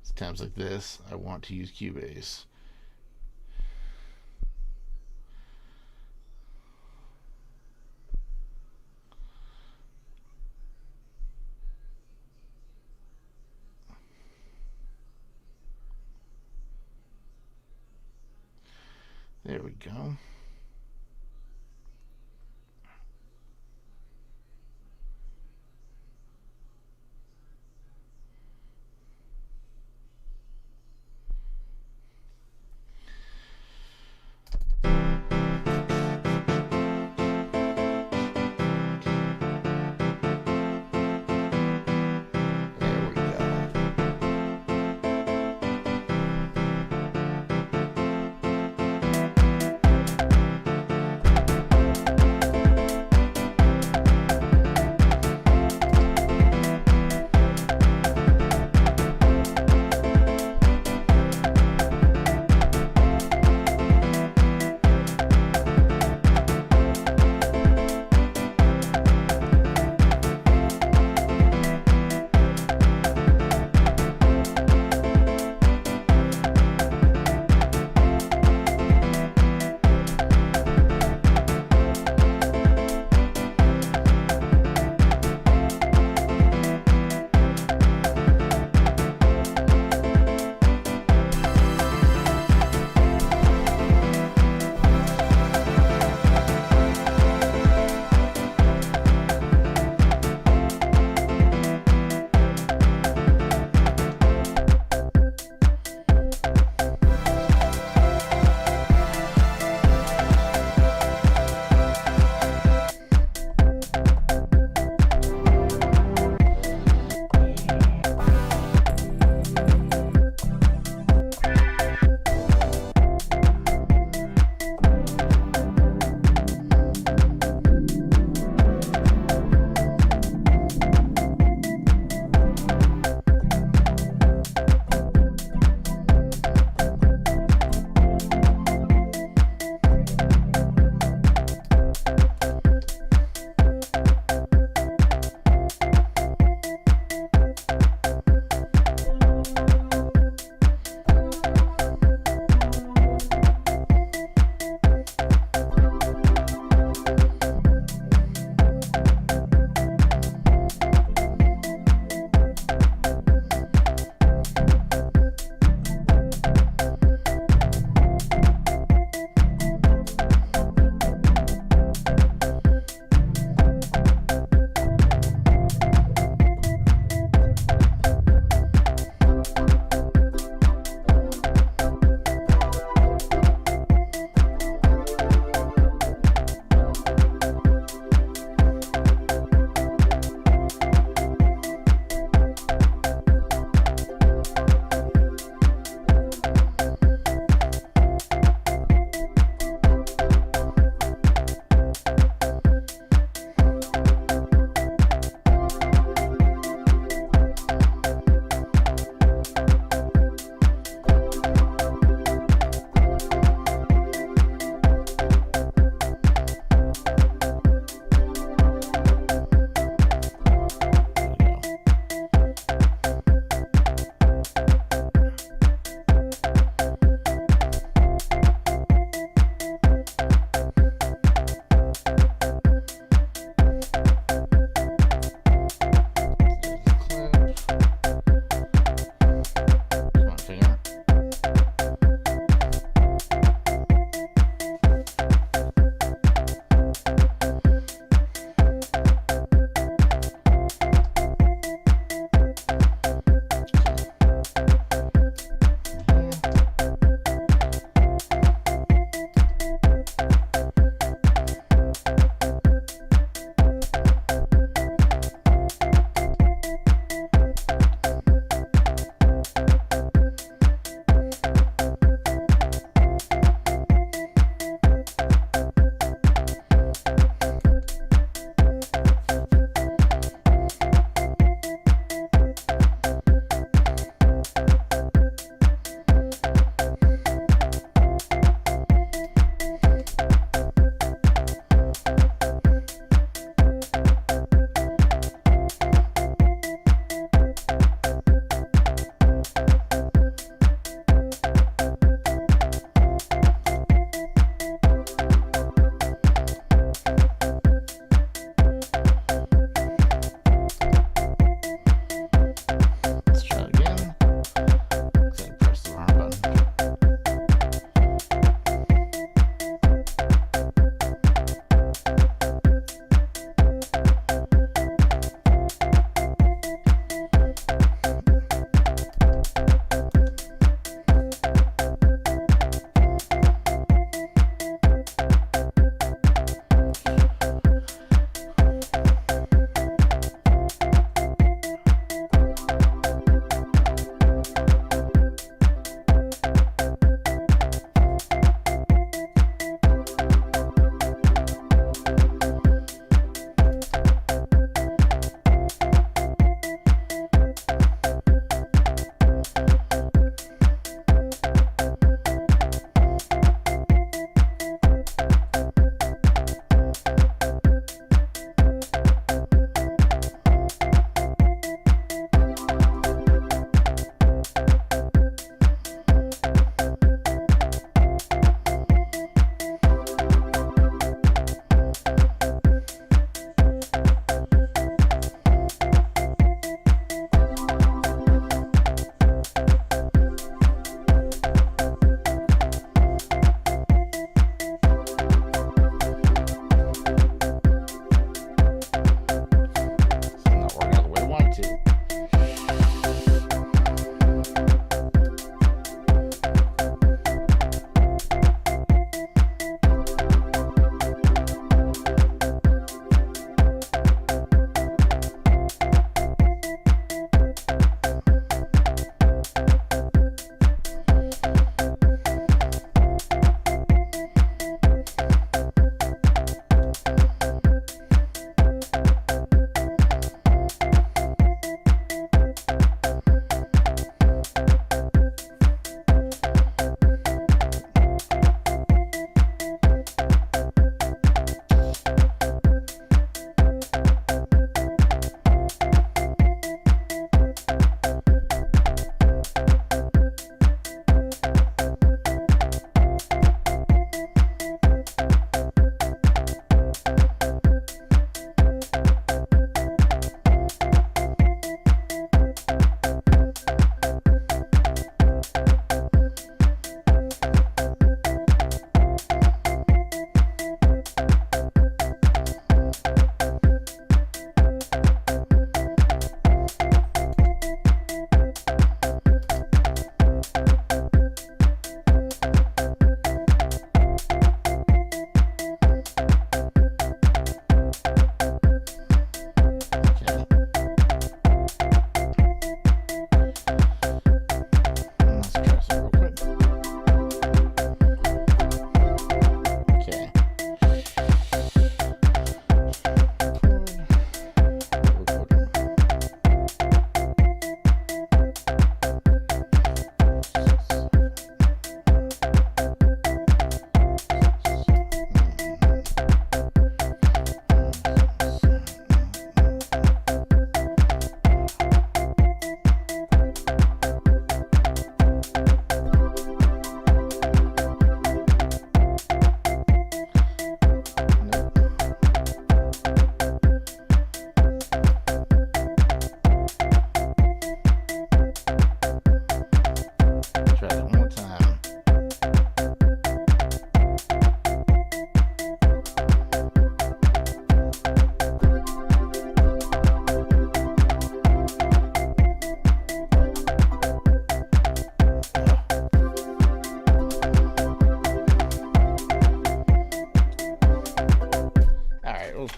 It's times like this, I want to use Cubase. There we go.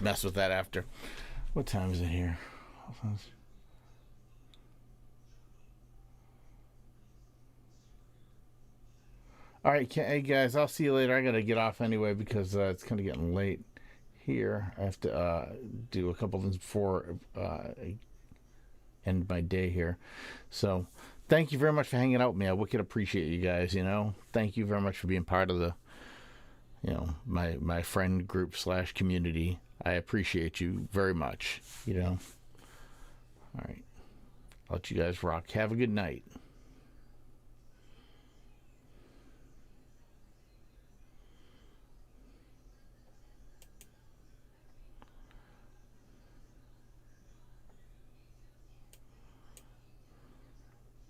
We'll mess with that after. What time is it here? All right, hey guys, I'll see you later. I gotta get off anyway because it's kind of getting late here. I have to do a couple things before I end my day here. So, thank you very much for hanging out with me. I wicked appreciate you guys. Thank you very much for being part of the, my friend group / community. I appreciate you very much. All right, I'll let you guys rock. Have a good night.